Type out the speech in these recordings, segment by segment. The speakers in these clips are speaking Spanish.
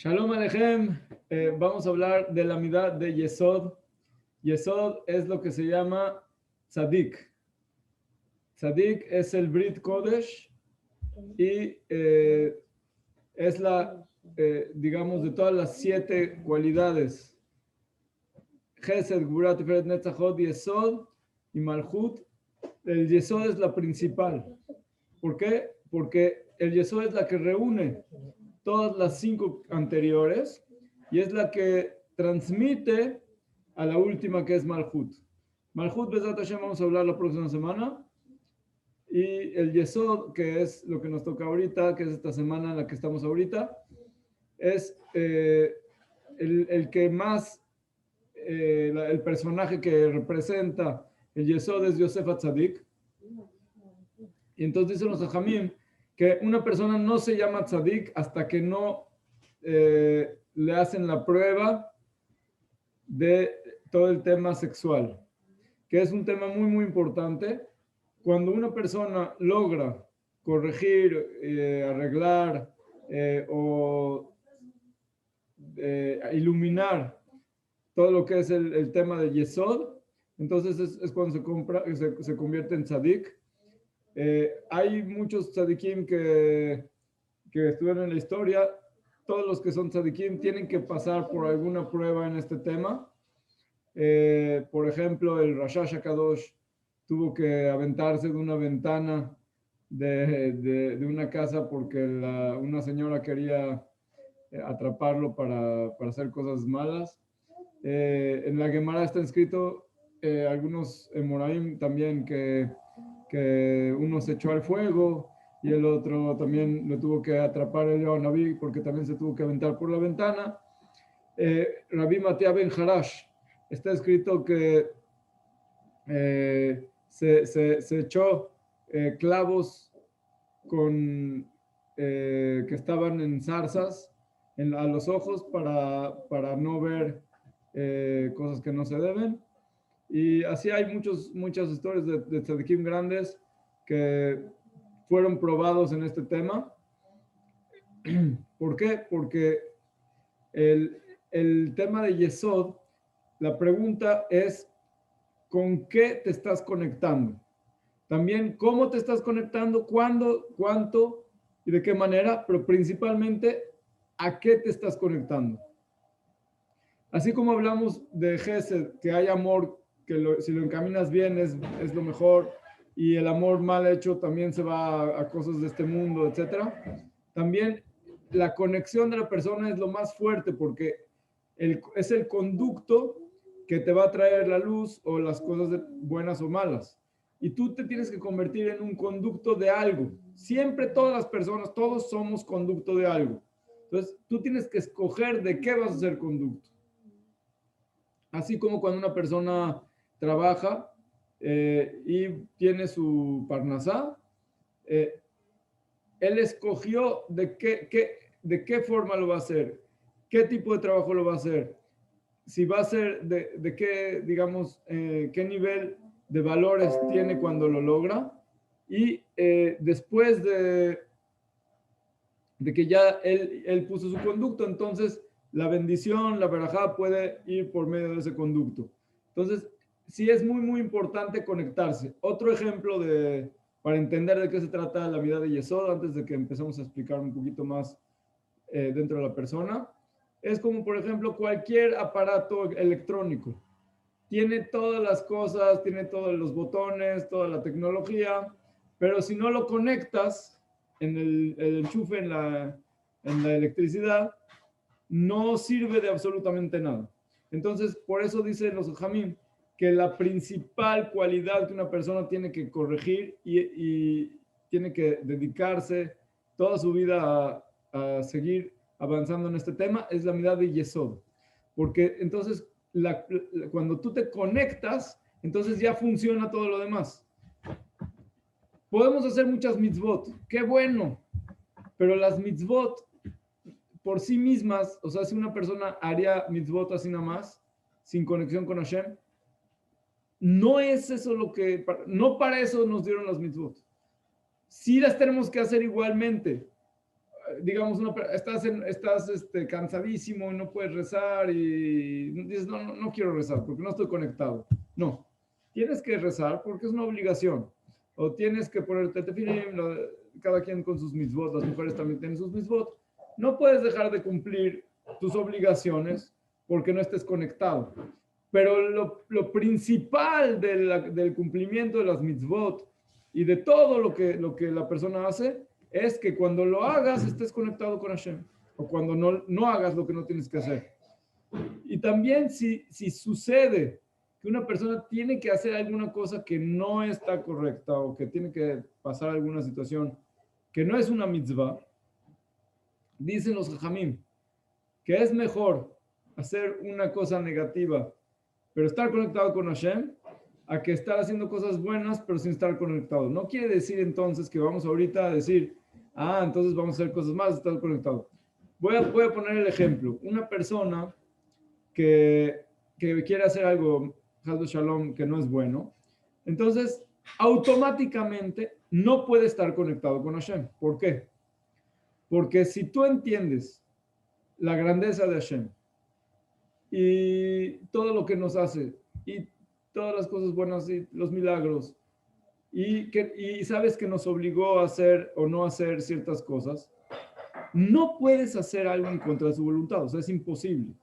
Shalom Aleichem. Vamos a hablar de la midá de Yesod. Yesod es lo que se llama Tzadik. Tzadik es el Brit Kodesh y es digamos, de todas las 7 cualidades. Chesed, Gvura, Tiferet, Netzachot, Yesod y Malchut. El Yesod es la principal. ¿Por qué? Porque el Yesod es la que reúne todas las 5 anteriores y es la que transmite a la última, que es Malchut. Malchut, Bezat Hashem, vamos a hablar la próxima semana. Y el Yesod, que es lo que nos toca ahorita, que es esta semana en la que estamos ahorita, es el que más, el personaje que representa el Yesod es Yosef Atzadik. Y entonces dicen los Hajamim que una persona no se llama Tzadik hasta que no le hacen la prueba de todo el tema sexual, que es un tema muy, muy importante. Cuando una persona logra corregir, arreglar o iluminar todo lo que es el tema de Yesod, entonces es cuando se convierte en Tzadik. Hay muchos tzadikim que estuvieron en la historia. Todos los que son tzadikim tienen que pasar por alguna prueba en este tema. Por ejemplo, el Rashash HaKadosh tuvo que aventarse de una ventana de una casa porque una señora quería atraparlo para hacer cosas malas. En la Gemara está escrito algunos Emoraim también que uno se echó al fuego y el otro también lo tuvo que atrapar el Naví porque también se tuvo que aventar por la ventana. Rabbi Matia Ben Harash, está escrito que se echó clavos que estaban en zarzas a los ojos para no ver cosas que no se deben. Y así hay muchas historias de tzadikim grandes que fueron probados en este tema. ¿Por qué? Porque el tema de Yesod, la pregunta es ¿con qué te estás conectando? También cómo te estás conectando, cuándo, cuánto y de qué manera, pero principalmente a qué te estás conectando. Así como hablamos de Gesed, que hay amor, que si lo encaminas bien es lo mejor, y el amor mal hecho también se va a cosas de este mundo, etc. También la conexión de la persona es lo más fuerte porque es el conducto que te va a traer la luz o las cosas buenas o malas. Y tú te tienes que convertir en un conducto de algo. Siempre todas las personas, todos somos conducto de algo. Entonces, tú tienes que escoger de qué vas a ser conducto. Así como cuando una persona trabaja y tiene su parnasá, él escogió de qué forma lo va a hacer, qué tipo de trabajo lo va a hacer, si va a ser de qué, digamos, qué nivel de valores tiene cuando lo logra. Y después de que ya él puso su conducto, entonces la bendición, la verajá puede ir por medio de ese conducto. Entonces, sí es muy, muy importante conectarse. Otro ejemplo para entender de qué se trata la vida de Yesod, antes de que empecemos a explicar un poquito más dentro de la persona, es como, por ejemplo, cualquier aparato electrónico. Tiene todas las cosas, tiene todos los botones, toda la tecnología, pero si no lo conectas en el enchufe, en la electricidad, no sirve de absolutamente nada. Entonces, por eso dicen los Jamín que la principal cualidad que una persona tiene que corregir y tiene que dedicarse toda su vida a seguir avanzando en este tema es la mirada de Yesod. Porque entonces, cuando tú te conectas, entonces ya funciona todo lo demás. Podemos hacer muchas mitzvot, qué bueno, pero las mitzvot por sí mismas, o sea, si una persona haría mitzvot así nada más, sin conexión con Hashem, no es eso no para eso nos dieron las mitzvot. Sí las tenemos que hacer igualmente. digamos, estás cansadísimo y no puedes rezar y dices, no, no, no quiero rezar porque no estoy conectado. No, tienes que rezar porque es una obligación. O tienes que ponerte tefilim, cada quien con sus mitzvot, las mujeres también tienen sus mitzvot. No puedes dejar de cumplir tus obligaciones porque no estés conectado. Pero lo principal del cumplimiento de las mitzvot y de todo lo que la persona hace es que cuando lo hagas estés conectado con Hashem, o cuando no hagas lo que no tienes que hacer. Y también si sucede que una persona tiene que hacer alguna cosa que no está correcta o que tiene que pasar alguna situación que no es una mitzvah, dicen los jajamim que es mejor hacer una cosa negativa pero estar conectado con Hashem a que estar haciendo cosas buenas pero sin estar conectado. No quiere decir entonces que vamos ahorita a decir, entonces vamos a hacer cosas más, estar conectado. Voy a poner el ejemplo. Una persona que quiere hacer algo, Hasbe Shalom, que no es bueno, entonces automáticamente no puede estar conectado con Hashem. ¿Por qué? Porque si tú entiendes la grandeza de Hashem y todo lo que nos hace y todas las cosas buenas y los milagros y sabes que nos obligó a hacer o no hacer ciertas cosas, no puedes hacer algo en contra de su voluntad, o sea, es imposible.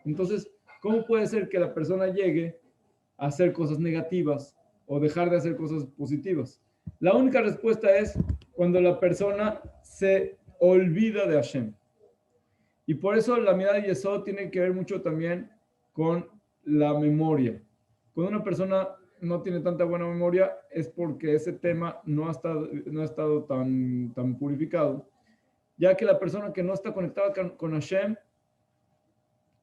Entonces, ¿cómo puede ser que la persona llegue a hacer cosas negativas o dejar de hacer cosas positivas? La única respuesta es cuando la persona se olvida de Hashem. Y por eso la mirada de Yesod tiene que ver mucho también con la memoria. Cuando una persona no tiene tanta buena memoria es porque ese tema no ha estado tan purificado, ya que la persona que no está conectada con Hashem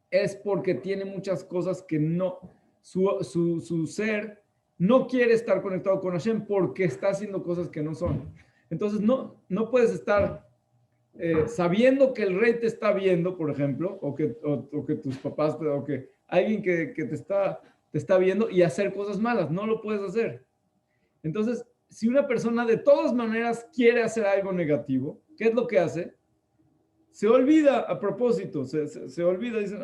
es porque tiene muchas cosas que no, su ser no quiere estar conectado con Hashem porque está haciendo cosas que no son. Entonces no puedes estar sabiendo que el rey te está viendo, por ejemplo, o que tus papás, o que alguien que te está viendo y hacer cosas malas, no lo puedes hacer. Entonces, si una persona de todas maneras quiere hacer algo negativo, ¿qué es lo que hace? Se olvida a propósito, se olvida, dice,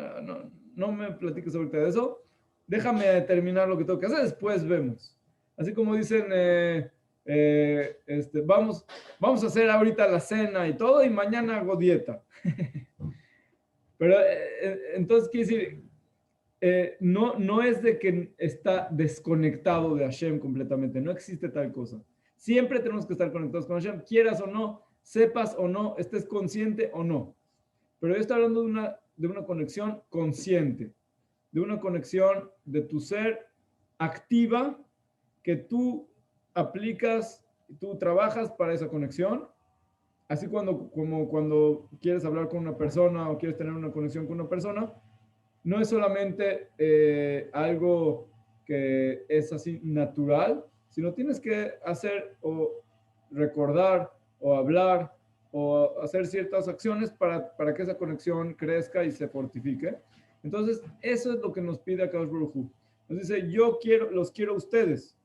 no me platiques ahorita de eso, déjame terminar lo que tengo que hacer, después vemos. Así como dicen, vamos a hacer ahorita la cena y todo, y mañana hago dieta. Pero entonces quiere decir, no es de que está desconectado de Hashem completamente, no existe tal cosa. Siempre tenemos que estar conectados con Hashem, quieras o no, sepas o no, estés consciente o no. Pero yo estoy hablando de una conexión consciente, de una conexión de tu ser activa que tú aplicas, tú trabajas para esa conexión. Así como cuando quieres hablar con una persona o quieres tener una conexión con una persona, no es solamente algo que es así natural, sino tienes que hacer o recordar o hablar o hacer ciertas acciones para que esa conexión crezca y se fortifique. Entonces, eso es lo que nos pide Akadosh Baruj Hu. Nos dice, los quiero a ustedes.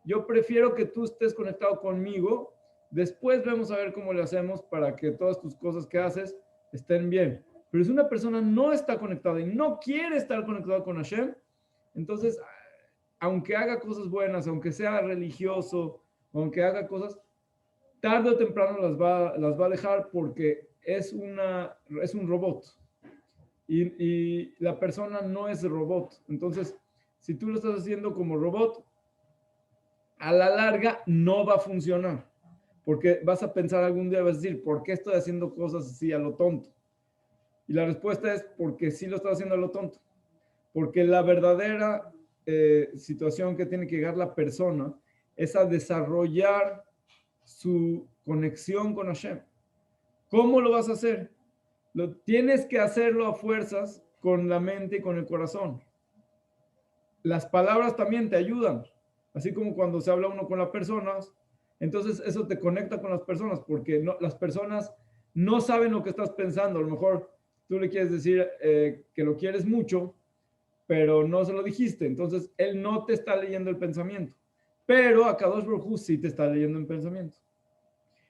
Yo prefiero que tú estés conectado conmigo. Después vamos a ver cómo le hacemos para que todas tus cosas que haces estén bien. Pero si una persona no está conectada y no quiere estar conectada con Hashem, entonces, aunque haga cosas buenas, aunque sea religioso, aunque haga cosas, tarde o temprano las va a dejar porque es un robot. Y la persona no es robot. Entonces, si tú lo estás haciendo como robot, a la larga no va a funcionar. Porque vas a pensar algún día, vas a decir, ¿por qué estoy haciendo cosas así a lo tonto? Y la respuesta es porque sí lo estás haciendo a lo tonto. Porque la verdadera situación que tiene que llegar la persona es a desarrollar su conexión con Hashem. ¿Cómo lo vas a hacer? Tienes que hacerlo a fuerzas con la mente y con el corazón. Las palabras también te ayudan, así como cuando se habla uno con las personas, entonces eso te conecta con las personas, porque las personas no saben lo que estás pensando. A lo mejor tú le quieres decir que lo quieres mucho, pero no se lo dijiste, entonces él no te está leyendo el pensamiento, pero Akadosh Baruj Hu sí te está leyendo el pensamiento.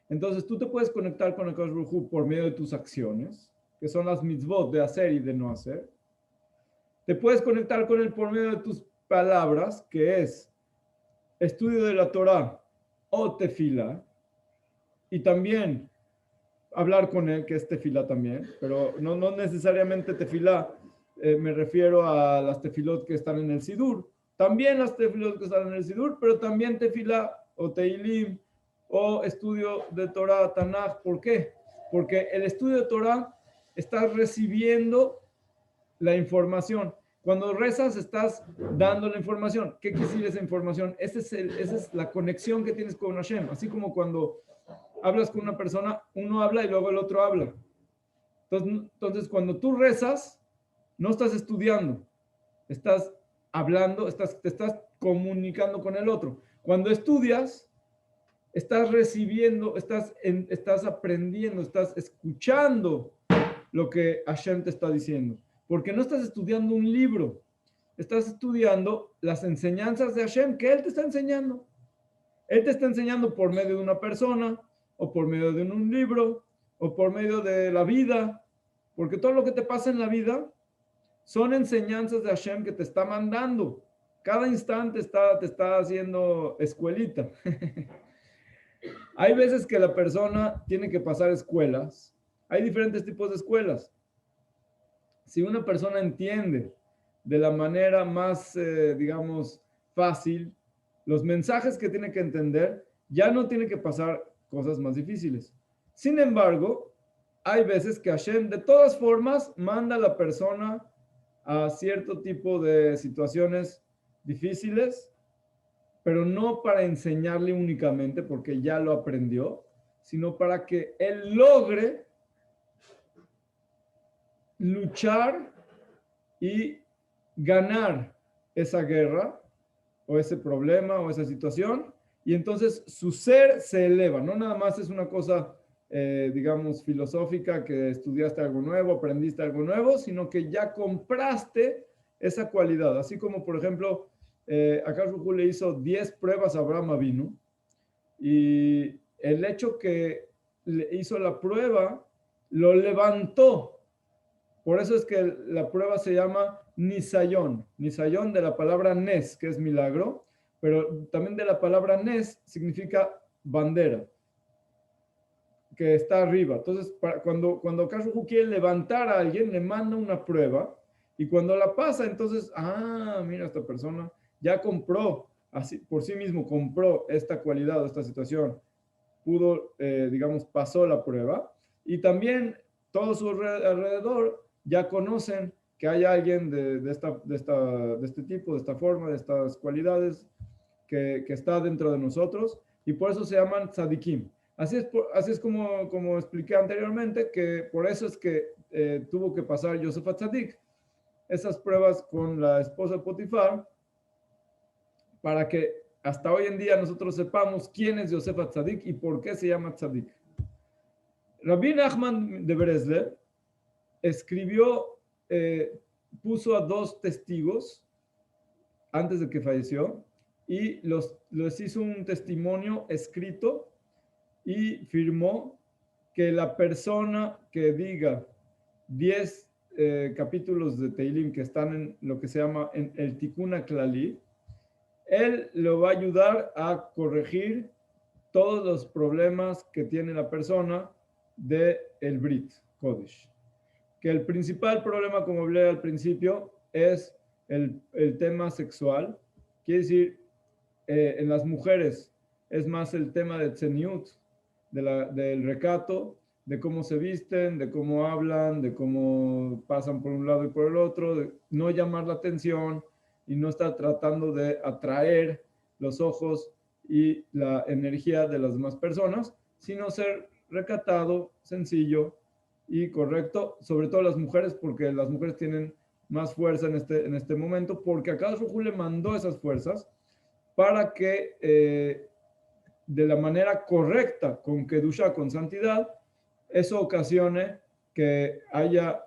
Entonces tú te puedes conectar con Akadosh Baruj Hu por medio de tus acciones, que son las mitzvot de hacer y de no hacer. Te puedes conectar con él por medio de tus palabras, que es estudio de la Torah o tefila, y también hablar con él, que es tefila también, pero no necesariamente tefila, me refiero a las tefilot que están en el Sidur, también las tefilot que están en el Sidur, pero también tefila o teilim o estudio de Torah, Tanaj. ¿Por qué? Porque el estudio de Torah estás recibiendo la información. Cuando rezas, estás dando la información. ¿Qué quiere decir esa información? Esa es la conexión que tienes con Hashem. Así como cuando hablas con una persona, uno habla y luego el otro habla. Entonces cuando tú rezas, no estás estudiando, estás hablando, te estás comunicando con el otro. Cuando estudias, estás recibiendo, estás aprendiendo, estás escuchando lo que Hashem te está diciendo. Porque no estás estudiando un libro, estás estudiando las enseñanzas de Hashem que Él te está enseñando. Él te está enseñando por medio de una persona, o por medio de un libro, o por medio de la vida, porque todo lo que te pasa en la vida son enseñanzas de Hashem que te está mandando. Cada instante te está haciendo escuelita. Hay veces que la persona tiene que pasar escuelas. Hay diferentes tipos de escuelas. Si una persona entiende de la manera más, digamos, fácil los mensajes que tiene que entender, ya no tiene que pasar cosas más difíciles. Sin embargo, hay veces que Hashem de todas formas manda a la persona a cierto tipo de situaciones difíciles, pero no para enseñarle únicamente porque ya lo aprendió, sino para que él logre luchar y ganar esa guerra o ese problema o esa situación, y entonces su ser se eleva. No nada más es una cosa, digamos, filosófica, que estudiaste algo nuevo, aprendiste algo nuevo, sino que ya compraste esa cualidad. Así como, por ejemplo, Akash Baruj Hu le hizo 10 pruebas a Abraham Avinu, y el hecho que le hizo la prueba lo levantó. Por eso es que la prueba se llama Nisayón. Nisayón de la palabra Nes, que es milagro, pero también de la palabra Nes significa bandera, que está arriba. Entonces, cuando Kashu quiere levantar a alguien, le manda una prueba, y cuando la pasa, entonces, mira, esta persona ya compró, así, por sí mismo compró esta cualidad, esta situación, pudo, digamos, pasó la prueba, y también todo su alrededor ya conocen que hay alguien de este tipo, de esta forma, de estas cualidades que está dentro de nosotros, y por eso se llaman tzadikim. Así es como expliqué anteriormente, que por eso es que tuvo que pasar Yosef Tzadik esas pruebas con la esposa de Potifar, para que hasta hoy en día nosotros sepamos quién es Yosef Tzadik y por qué se llama Tzadik. Rabbi Nachman de Breslev escribió, puso a 2 testigos antes de que falleció, y les hizo un testimonio escrito, y firmó que la persona que diga 10 capítulos de Teilim que están en lo que se llama en el Tikkun HaKlali, él lo va a ayudar a corregir todos los problemas que tiene la persona de el Brit Kodesh. Que el principal problema, como hablé al principio, es el tema sexual. Quiere decir, en las mujeres es más el tema de tzeniut, del recato, de cómo se visten, de cómo hablan, de cómo pasan por un lado y por el otro, de no llamar la atención y no estar tratando de atraer los ojos y la energía de las demás personas, sino ser recatado, sencillo y correcto, sobre todo las mujeres, porque las mujeres tienen más fuerza en este momento, porque a cada Rujú le mandó esas fuerzas para que de la manera correcta, con Kedusha, con santidad, eso ocasione que haya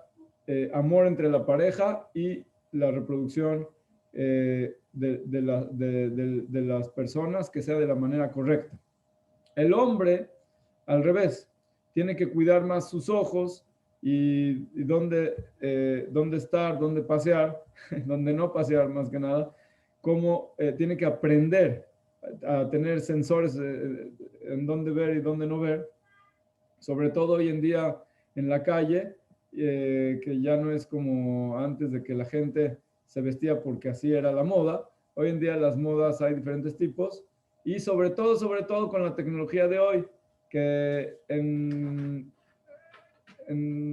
amor entre la pareja y la reproducción de las personas, que sea de la manera correcta. El hombre al revés, tiene que cuidar más sus ojos y dónde estar, dónde pasear, dónde no pasear más que nada, cómo tiene que aprender a tener sensores en dónde ver y dónde no ver, sobre todo hoy en día en la calle, que ya no es como antes de que la gente se vestía porque así era la moda. Hoy en día las modas hay diferentes tipos y sobre todo con la tecnología de hoy, que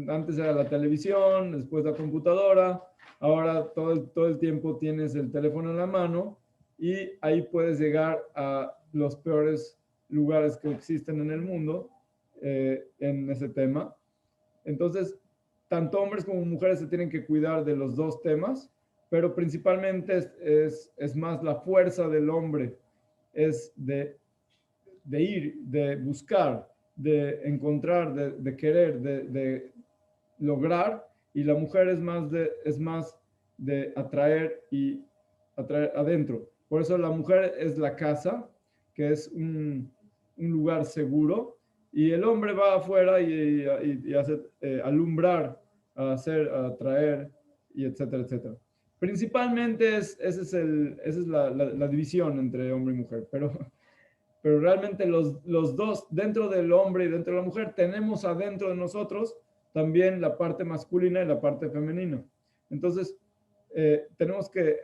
antes era la televisión, después la computadora, ahora todo el tiempo tienes el teléfono en la mano y ahí puedes llegar a los peores lugares que existen en el mundo en ese tema. Entonces, tanto hombres como mujeres se tienen que cuidar de los dos temas, pero principalmente es más la fuerza del hombre, es de ir, de buscar, de encontrar, de querer, de lograr, y la mujer es más de atraer y atraer adentro. Por eso la mujer es la casa, que es un lugar seguro, y el hombre va afuera y hace alumbrar, a hacer, a atraer, y etcétera, etcétera. Principalmente esa es la división entre hombre y mujer, pero realmente los dos, dentro del hombre y dentro de la mujer, tenemos adentro de nosotros también la parte masculina y la parte femenina. Entonces, tenemos que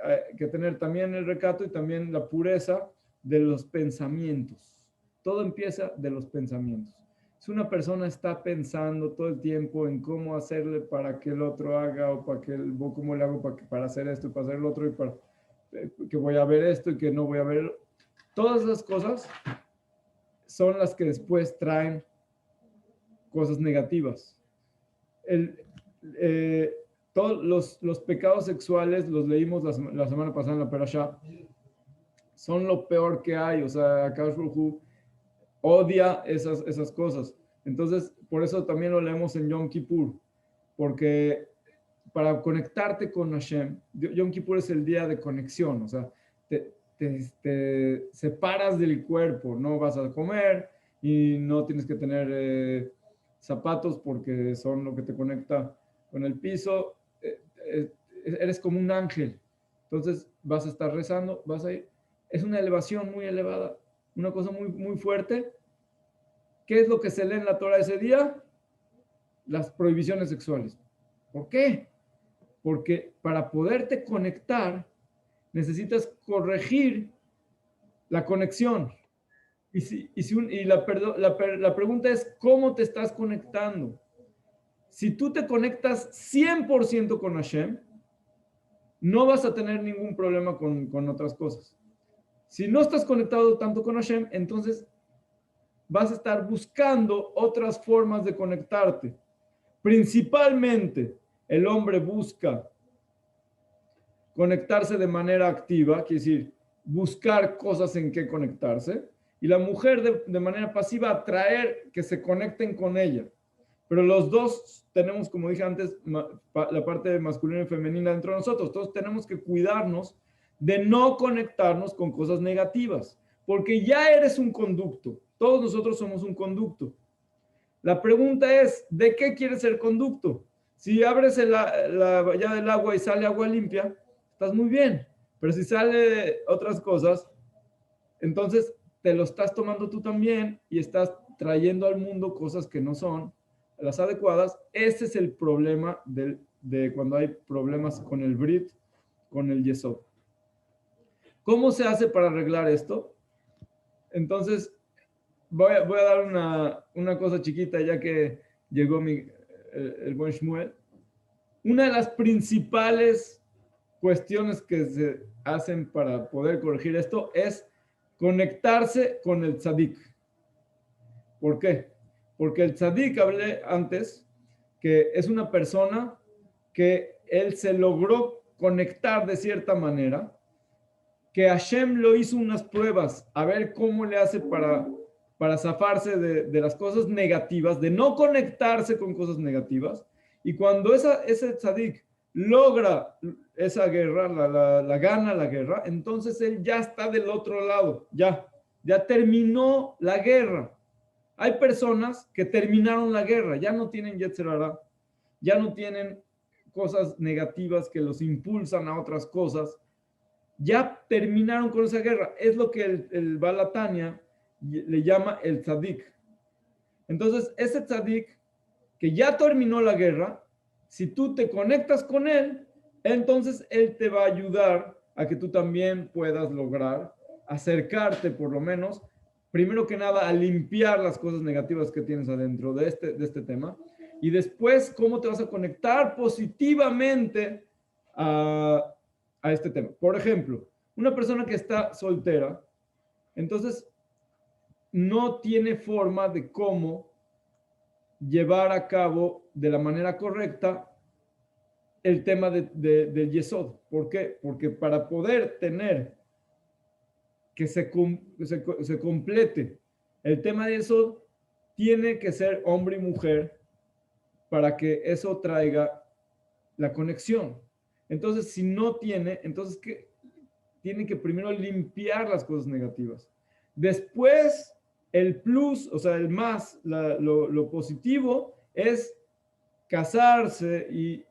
tener también el recato y también la pureza de los pensamientos. Todo empieza de los pensamientos. Si una persona está pensando todo el tiempo en cómo hacerle para que el otro haga, o para que cómo le hago para hacer esto y para hacer lo otro, y para que voy a ver esto y que no voy a ver, todas esas cosas son las que después traen cosas negativas. El, eh, todos los pecados sexuales, los leímos la semana pasada en la Perashá, son lo peor que hay. O sea, Akadosh Baruj Hu odia esas cosas. Entonces, por eso también lo leemos en Yom Kippur, porque para conectarte con Hashem, Yom Kippur es el día de conexión. O sea, te separas del cuerpo, no vas a comer y no tienes que tener zapatos porque son lo que te conecta con el piso. Eres como un ángel. Entonces vas a estar rezando, vas a ir. Es una elevación muy elevada, una cosa muy, muy fuerte. ¿Qué es lo que se lee en la Torah ese día? Las prohibiciones sexuales. ¿Por qué? Porque para poderte conectar necesitas corregir la conexión. La pregunta es, ¿cómo te estás conectando? Si tú te conectas 100% con Hashem, no vas a tener ningún problema con otras cosas. Si no estás conectado tanto con Hashem, entonces vas a estar buscando otras formas de conectarte. Principalmente, el hombre busca conectarse de manera activa, quiere decir, buscar cosas en que conectarse, y la mujer de manera pasiva atraer que se conecten con ella. Pero los dos tenemos, como dije antes, la parte masculina y femenina dentro de nosotros. Todos tenemos que cuidarnos de no conectarnos con cosas negativas, porque ya eres un conducto. Todos nosotros somos un conducto. La pregunta es, ¿de qué quieres ser conducto? Si abres la valla del agua y sale agua limpia, estás muy bien. Pero si sale otras cosas, entonces te lo estás tomando tú también y estás trayendo al mundo cosas que no son las adecuadas. Ese es el problema de cuando hay problemas con el Brit, con el Yesod. ¿Cómo se hace para arreglar esto? Entonces, voy a dar una cosa chiquita ya que llegó el buen Shmuel. Una de las principales cuestiones que se hacen para poder corregir esto es conectarse con el tzadik. ¿Por qué? Porque el tzadik, hablé antes, que es una persona que él se logró conectar de cierta manera, que Hashem lo hizo unas pruebas a ver cómo le hace para zafarse de las cosas negativas, de no conectarse con cosas negativas. Y cuando ese tzadik logra esa guerra, la gana la guerra, entonces él ya está del otro lado, ya terminó la guerra. Hay personas que terminaron la guerra, ya no tienen Yetzer Hara, ya no tienen cosas negativas que los impulsan a otras cosas, ya terminaron con esa guerra. Es lo que el Balatania le llama el tzadik. Entonces, ese tzadik que ya terminó la guerra, si tú te conectas con él, entonces él te va a ayudar a que tú también puedas lograr acercarte por lo menos, primero que nada, a limpiar las cosas negativas que tienes adentro de este tema, y después cómo te vas a conectar positivamente a este tema. Por ejemplo, una persona que está soltera, entonces no tiene forma de cómo llevar a cabo de la manera correcta el tema del Yesod. ¿Por qué? Porque para poder tener que se complete el tema de Yesod, tiene que ser hombre y mujer para que eso traiga la conexión. Entonces, si no tiene, entonces ¿qué? Tiene que primero limpiar las cosas negativas. Después, el plus, o sea, el más, lo positivo es casarse y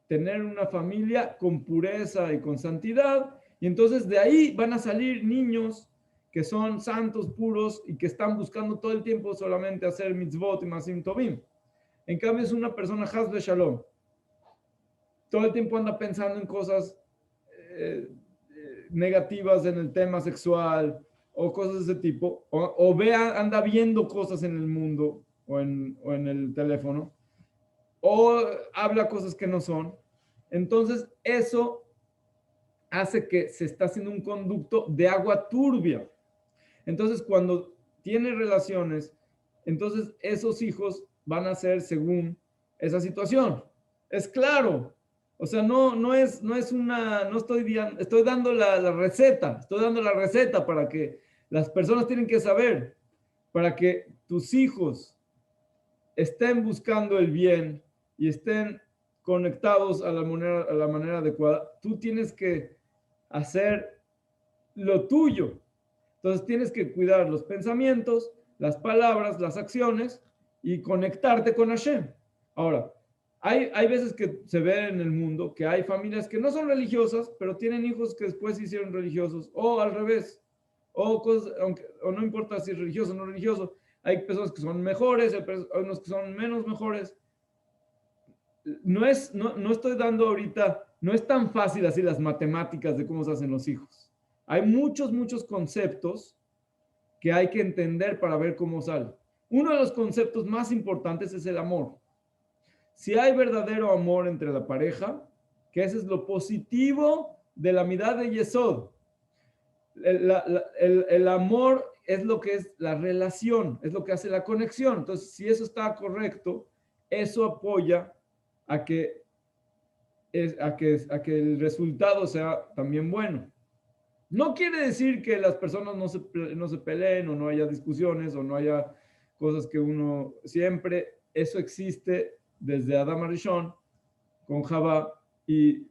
tener una familia con pureza y con santidad. Y entonces de ahí van a salir niños que son santos, puros y que están buscando todo el tiempo solamente hacer mitzvot y masim tovim. En cambio, es una persona has de shalom. Todo el tiempo anda pensando en cosas negativas en el tema sexual o cosas de ese tipo, o anda viendo cosas en el mundo o en el teléfono, o habla cosas que no son. Entonces, eso hace que se está haciendo un conducto de agua turbia. Entonces, cuando tiene relaciones, entonces esos hijos van a ser según esa situación. Es claro. O sea, no es una, no estoy, estoy dando la receta, estoy dando la receta para que las personas tienen que saber, para que tus hijos estén buscando el bien y estén conectados a la manera adecuada, tú tienes que hacer lo tuyo. Entonces tienes que cuidar los pensamientos, las palabras, las acciones y conectarte con Hashem. Ahora, hay veces que se ve en el mundo que hay familias que no son religiosas, pero tienen hijos que después se hicieron religiosos, o al revés, o, cosas, o no importa si es religioso o no religioso, hay personas que son mejores, hay unos que son menos mejores. No estoy dando ahorita, no es tan fácil así las matemáticas de cómo se hacen los hijos. Hay muchos conceptos que hay que entender para ver cómo sale. Uno de los conceptos más importantes es el amor. Si hay verdadero amor entre la pareja, que ese es lo positivo de la mirada de Yesod. El amor es lo que es la relación, es lo que hace la conexión. Entonces, si eso está correcto, eso apoya a que, a que el resultado sea también bueno. No quiere decir que las personas no se peleen o no haya discusiones o no haya cosas que uno siempre, eso existe desde Adam Arishon con Jabá y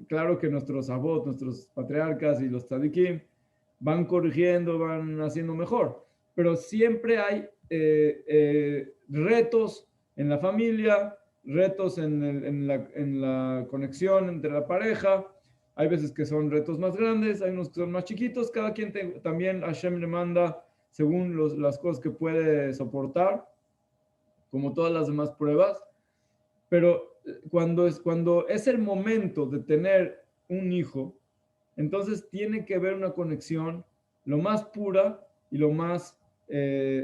claro que nuestros abot, nuestros patriarcas y los tzadikim van corrigiendo, van haciendo mejor, pero siempre hay retos en la familia, retos en la conexión entre la pareja. Hay veces que son retos más grandes, hay unos que son más chiquitos, cada quien también Hashem le manda según las cosas que puede soportar, como todas las demás pruebas, pero cuando es el momento de tener un hijo, entonces tiene que haber una conexión lo más pura y lo más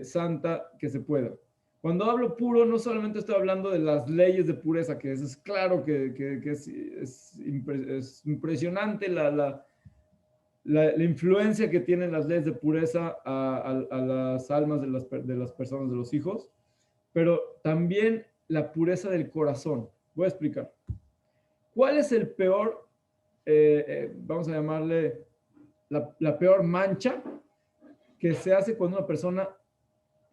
santa que se pueda. Cuando hablo puro, no solamente estoy hablando de las leyes de pureza, que es claro que es impresionante la influencia que tienen las leyes de pureza a las almas de las personas, de los hijos, pero también la pureza del corazón. Voy a explicar. ¿Cuál es el peor, vamos a llamarle, la peor mancha que se hace cuando una persona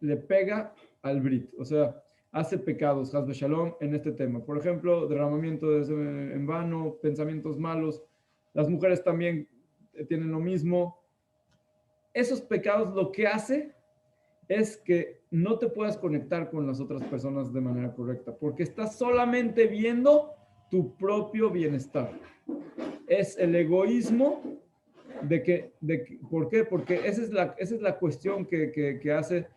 le pega al Brit? O sea, hace pecados, Haz Shalom, en este tema. Por ejemplo, derramamiento en vano, pensamientos malos. Las mujeres también tienen lo mismo. Esos pecados lo que hace es que no te puedas conectar con las otras personas de manera correcta, porque estás solamente viendo tu propio bienestar. Es el egoísmo ¿por qué? Porque esa es la cuestión que hace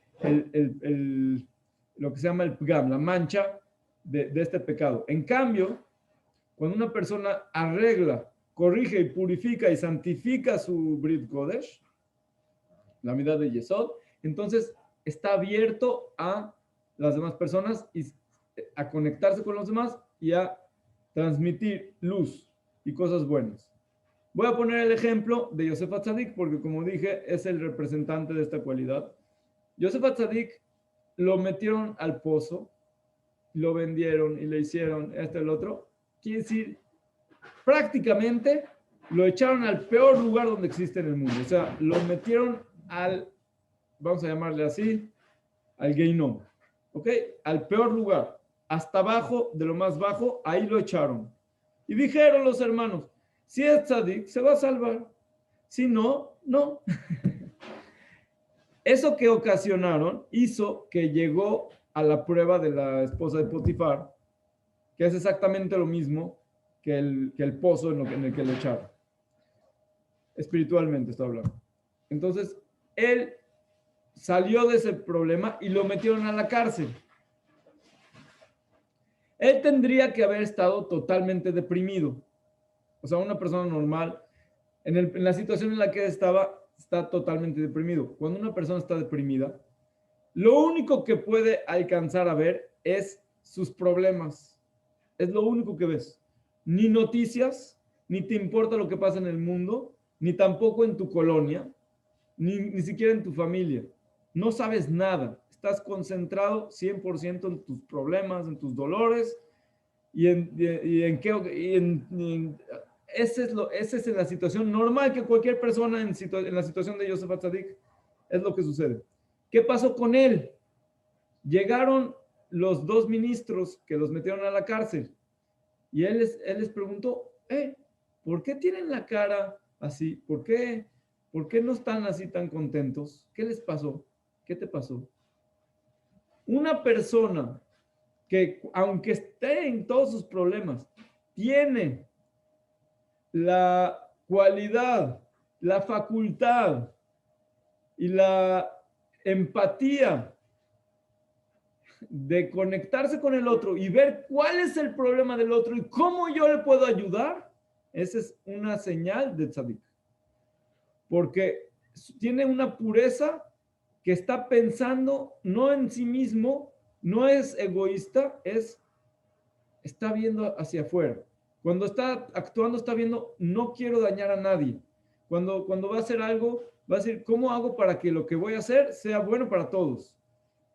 lo que se llama el pgam, la mancha de este pecado. En cambio, cuando una persona arregla, corrige y purifica y santifica su Brit Kodesh, la mitad de Yesod, entonces está abierto a las demás personas y a conectarse con los demás y a transmitir luz y cosas buenas. Voy a poner el ejemplo de Yosef Atzadik porque, como dije, es el representante de esta cualidad. Yosef Atzadik lo metieron al pozo, lo vendieron y le hicieron esto y el otro. Quiere decir, prácticamente lo echaron al peor lugar donde existe en el mundo. O sea, lo metieron al, vamos a llamarle así, al Geinom, ¿ok? Al peor lugar, hasta abajo de lo más bajo, ahí lo echaron. Y dijeron los hermanos, si es tzadik, se va a salvar. Si no, no. Eso que ocasionaron hizo que llegó a la prueba de la esposa de Potifar, que es exactamente lo mismo que el pozo en el que lo echaron. Espiritualmente está hablando. Entonces, él salió de ese problema y lo metieron a la cárcel. Él tendría que haber estado totalmente deprimido. O sea, una persona normal, en la situación en la que estaba, está totalmente deprimido. Cuando una persona está deprimida, lo único que puede alcanzar a ver es sus problemas. Es lo único que ves. Ni noticias, ni te importa lo que pasa en el mundo, ni tampoco en tu colonia, ni siquiera en tu familia. No sabes nada. Estás concentrado 100% en tus problemas, en tus dolores esa es la situación normal que cualquier persona en la situación de Yosef Atzadik es lo que sucede. ¿Qué pasó con él? Llegaron los dos ministros que los metieron a la cárcel y él les preguntó, ¿por qué tienen la cara así? ¿Por qué no están así tan contentos? ¿Qué les pasó? ¿Qué te pasó? Una persona que, aunque esté en todos sus problemas, tiene la cualidad, la facultad y la empatía de conectarse con el otro y ver cuál es el problema del otro y cómo yo le puedo ayudar, esa es una señal de tzadik. Porque tiene una pureza que está pensando no en sí mismo, no es egoísta, está viendo hacia afuera. Cuando está actuando, está viendo, no quiero dañar a nadie. Cuando va a hacer algo, va a decir, ¿cómo hago para que lo que voy a hacer sea bueno para todos?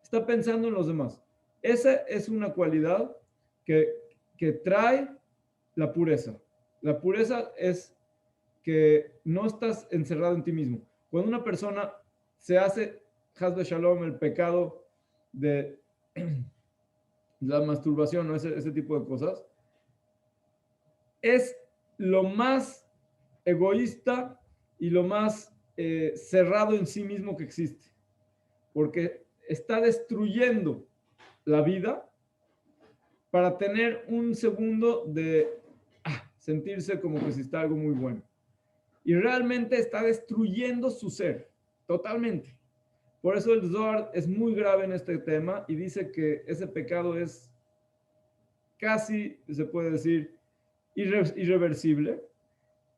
Está pensando en los demás. Esa es una cualidad que trae la pureza. La pureza es que no estás encerrado en ti mismo. Cuando una persona se hace, Hasbe Shalom, el pecado de la masturbación o ese tipo de cosas, es lo más egoísta y lo más cerrado en sí mismo que existe, porque está destruyendo la vida para tener un segundo de sentirse como que si está algo muy bueno. Y realmente está destruyendo su ser, totalmente. Por eso el Zohar es muy grave en este tema y dice que ese pecado es casi, se puede decir, irreversible.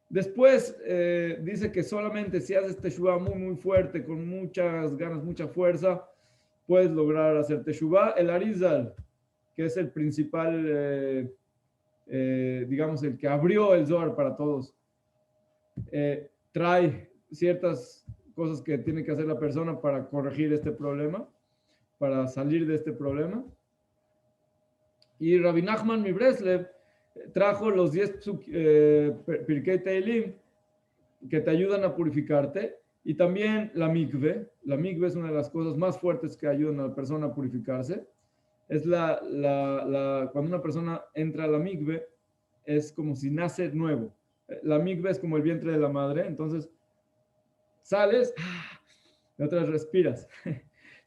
Después dice que solamente si haces teshuvah muy, muy fuerte, con muchas ganas, mucha fuerza, puedes lograr hacer teshuvah. El Arizal, que es el principal, digamos, el que abrió el Zohar para todos, trae ciertas cosas que tiene que hacer la persona para corregir este problema, para salir de este problema. Y Rabbi Nachman Mibreslev trajo los 10 Pirkei Teilim que te ayudan a purificarte y también la mikve. La mikve es una de las cosas más fuertes que ayudan a la persona a purificarse. Es cuando una persona entra a la mikve, es como si nace nuevo. La mikve es como el vientre de la madre, entonces sales y otras respiras.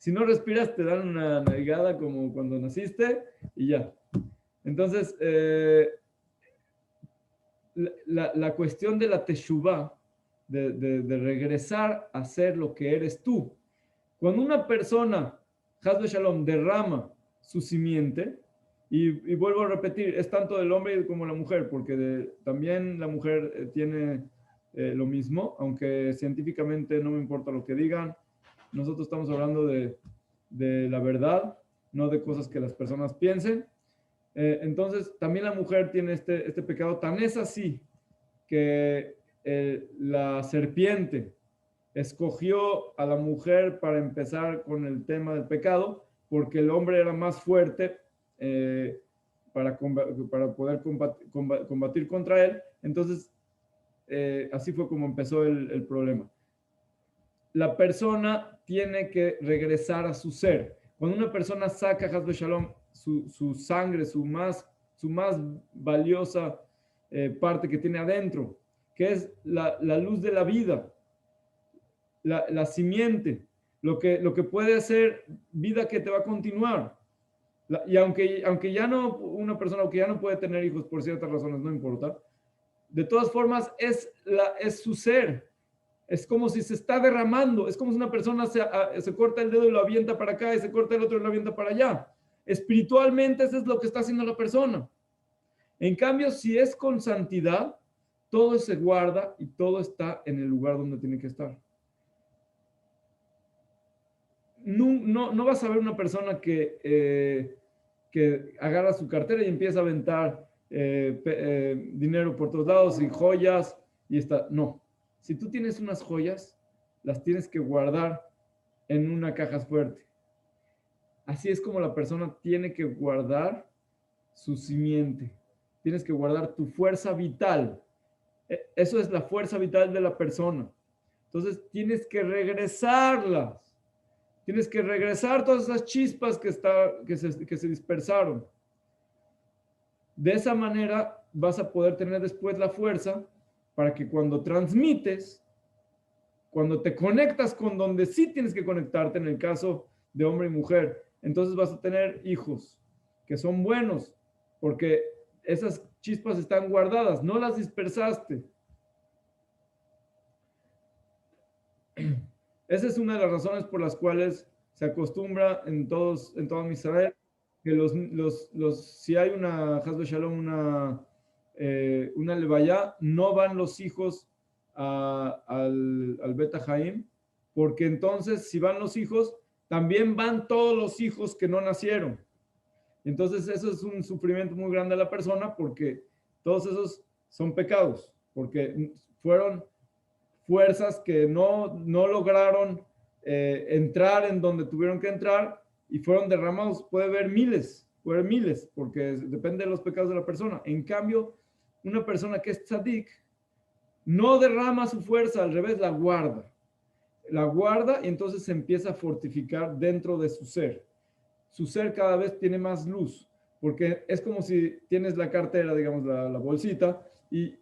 Si no respiras, te dan una nalgada como cuando naciste y ya. Entonces, la cuestión de la teshuvah, de regresar a ser lo que eres tú. Cuando una persona, Hasbe Shalom, derrama su simiente, y vuelvo a repetir, es tanto del hombre como la mujer, porque también la mujer tiene lo mismo, aunque científicamente no me importa lo que digan, nosotros estamos hablando de la verdad, no de cosas que las personas piensen. Entonces, también la mujer tiene este pecado, tan es así que la serpiente escogió a la mujer para empezar con el tema del pecado, porque el hombre era más fuerte para poder combatir contra él. Entonces, así fue como empezó el problema. La persona tiene que regresar a su ser. Cuando una persona saca, Hasbe Shalom, su sangre, su más valiosa parte que tiene adentro, que es la luz de la vida, la simiente, lo que puede ser vida que te va a continuar. Y aunque ya no, una persona que ya no puede tener hijos por ciertas razones, no importa, de todas formas es su ser. Es como si se está derramando, es como si una persona se corta el dedo y lo avienta para acá y se corta el otro y lo avienta para allá. Espiritualmente eso es lo que está haciendo la persona. En cambio, si es con santidad, todo se guarda y todo está en el lugar donde tiene que estar. No vas a ver una persona que agarra su cartera y empieza a aventar dinero por todos lados y joyas y está. No. Si tú tienes unas joyas, las tienes que guardar en una caja fuerte. Así es como la persona tiene que guardar su simiente. Tienes que guardar tu fuerza vital. Eso es la fuerza vital de la persona. Entonces tienes que regresarlas. Tienes que regresar todas esas chispas que se dispersaron. De esa manera vas a poder tener después la fuerza para que cuando transmites, cuando te conectas con donde sí tienes que conectarte, en el caso de hombre y mujer, entonces vas a tener hijos que son buenos, porque esas chispas están guardadas, no las dispersaste. Esa es una de las razones por las cuales se acostumbra en todo Israel que si hay una Hasbe Shalom, una levaya, no van los hijos al Bet Haim, porque entonces si van los hijos, también van todos los hijos que no nacieron. Entonces eso es un sufrimiento muy grande a la persona, porque todos esos son pecados, porque fueron fuerzas que no lograron entrar en donde tuvieron que entrar y fueron derramados. Puede haber miles, porque depende de los pecados de la persona. En cambio, una persona que es tzadik no derrama su fuerza, al revés, la guarda y entonces se empieza a fortificar dentro de su ser. Su ser cada vez tiene más luz, porque es como si tienes la cartera, digamos, la bolsita, y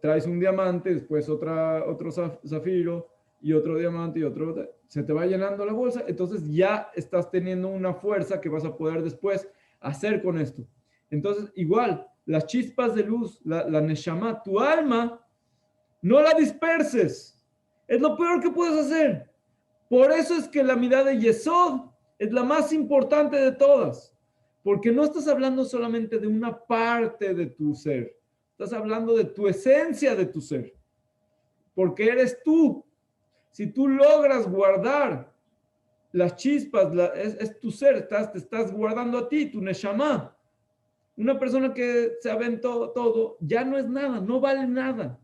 traes un diamante, después otro zafiro y otro diamante y otro, se te va llenando la bolsa, entonces ya estás teniendo una fuerza que vas a poder después hacer con esto. Entonces, igual, las chispas de luz, la neshama, tu alma, no la disperses. Es lo peor que puedes hacer. Por eso es que la mirada de Yesod es la más importante de todas, porque no estás hablando solamente de una parte de tu ser, estás hablando de tu esencia de tu ser, porque eres tú. Si tú logras guardar las chispas, es tu ser, te estás guardando a ti, tu neshama. Una persona que se aventó todo, ya no es nada, no vale nada.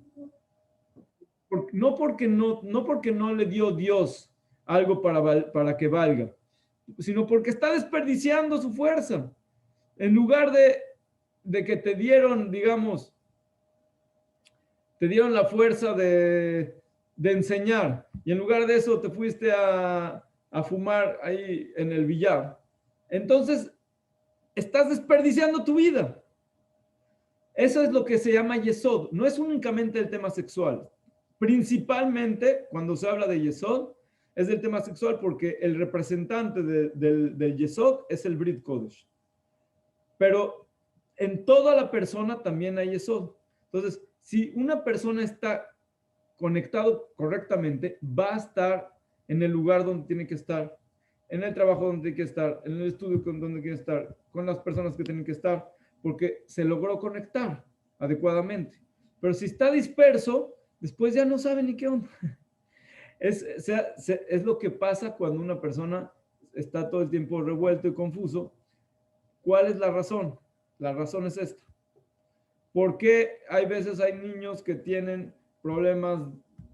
No porque no le dio Dios algo para que valga, sino porque está desperdiciando su fuerza. En lugar de que te dieron, digamos, te dieron la fuerza de enseñar, y en lugar de eso te fuiste a fumar ahí en el billar, entonces estás desperdiciando tu vida. Eso es lo que se llama Yesod. No es únicamente el tema sexual. Principalmente, cuando se habla de Yesod, Es del tema sexual porque el representante del Yesod es el Brit Kodesh. Pero en toda la persona también hay Yesod. Entonces, si una persona está conectado correctamente, va a estar en el lugar donde tiene que estar, en el trabajo donde tiene que estar, en el estudio donde tiene que estar, con las personas que tienen que estar, porque se logró conectar adecuadamente. Pero si está disperso, después ya no sabe ni qué onda. Es lo que pasa cuando una persona está todo el tiempo revuelto y confuso. ¿Cuál es la razón? La razón es esta. ¿Por qué hay veces hay niños que tienen problemas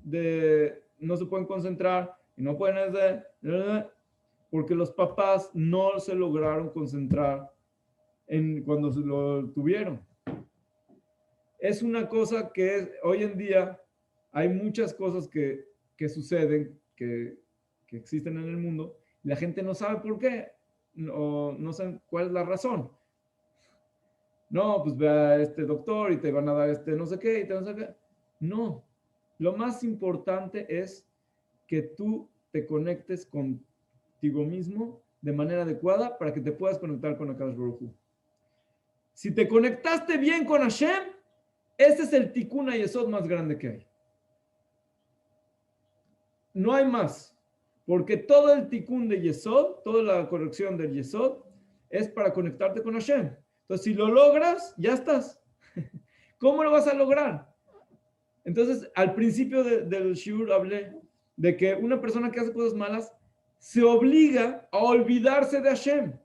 de no se pueden concentrar y no pueden hacer? Porque los papás no se lograron concentrar cuando se lo tuvieron. Es una cosa que hoy en día hay muchas cosas que suceden, que existen en el mundo, y la gente no sabe por qué, no sabe cuál es la razón. No, pues ve a este doctor y te van a dar no sé qué, y te no sé qué. No, lo más importante es que tú te conectes contigo mismo de manera adecuada para que te puedas conectar con Akadosh Baruj Hu. Si te conectaste bien con Hashem, ese es el Tikkun Yesod más grande que hay. No hay más, porque todo el Tikkun de Yesod, toda la corrección del Yesod, es para conectarte con Hashem. Entonces, si lo logras, ya estás. ¿Cómo lo vas a lograr? Entonces, al principio del shiur hablé de que una persona que hace cosas malas se obliga a olvidarse de Hashem.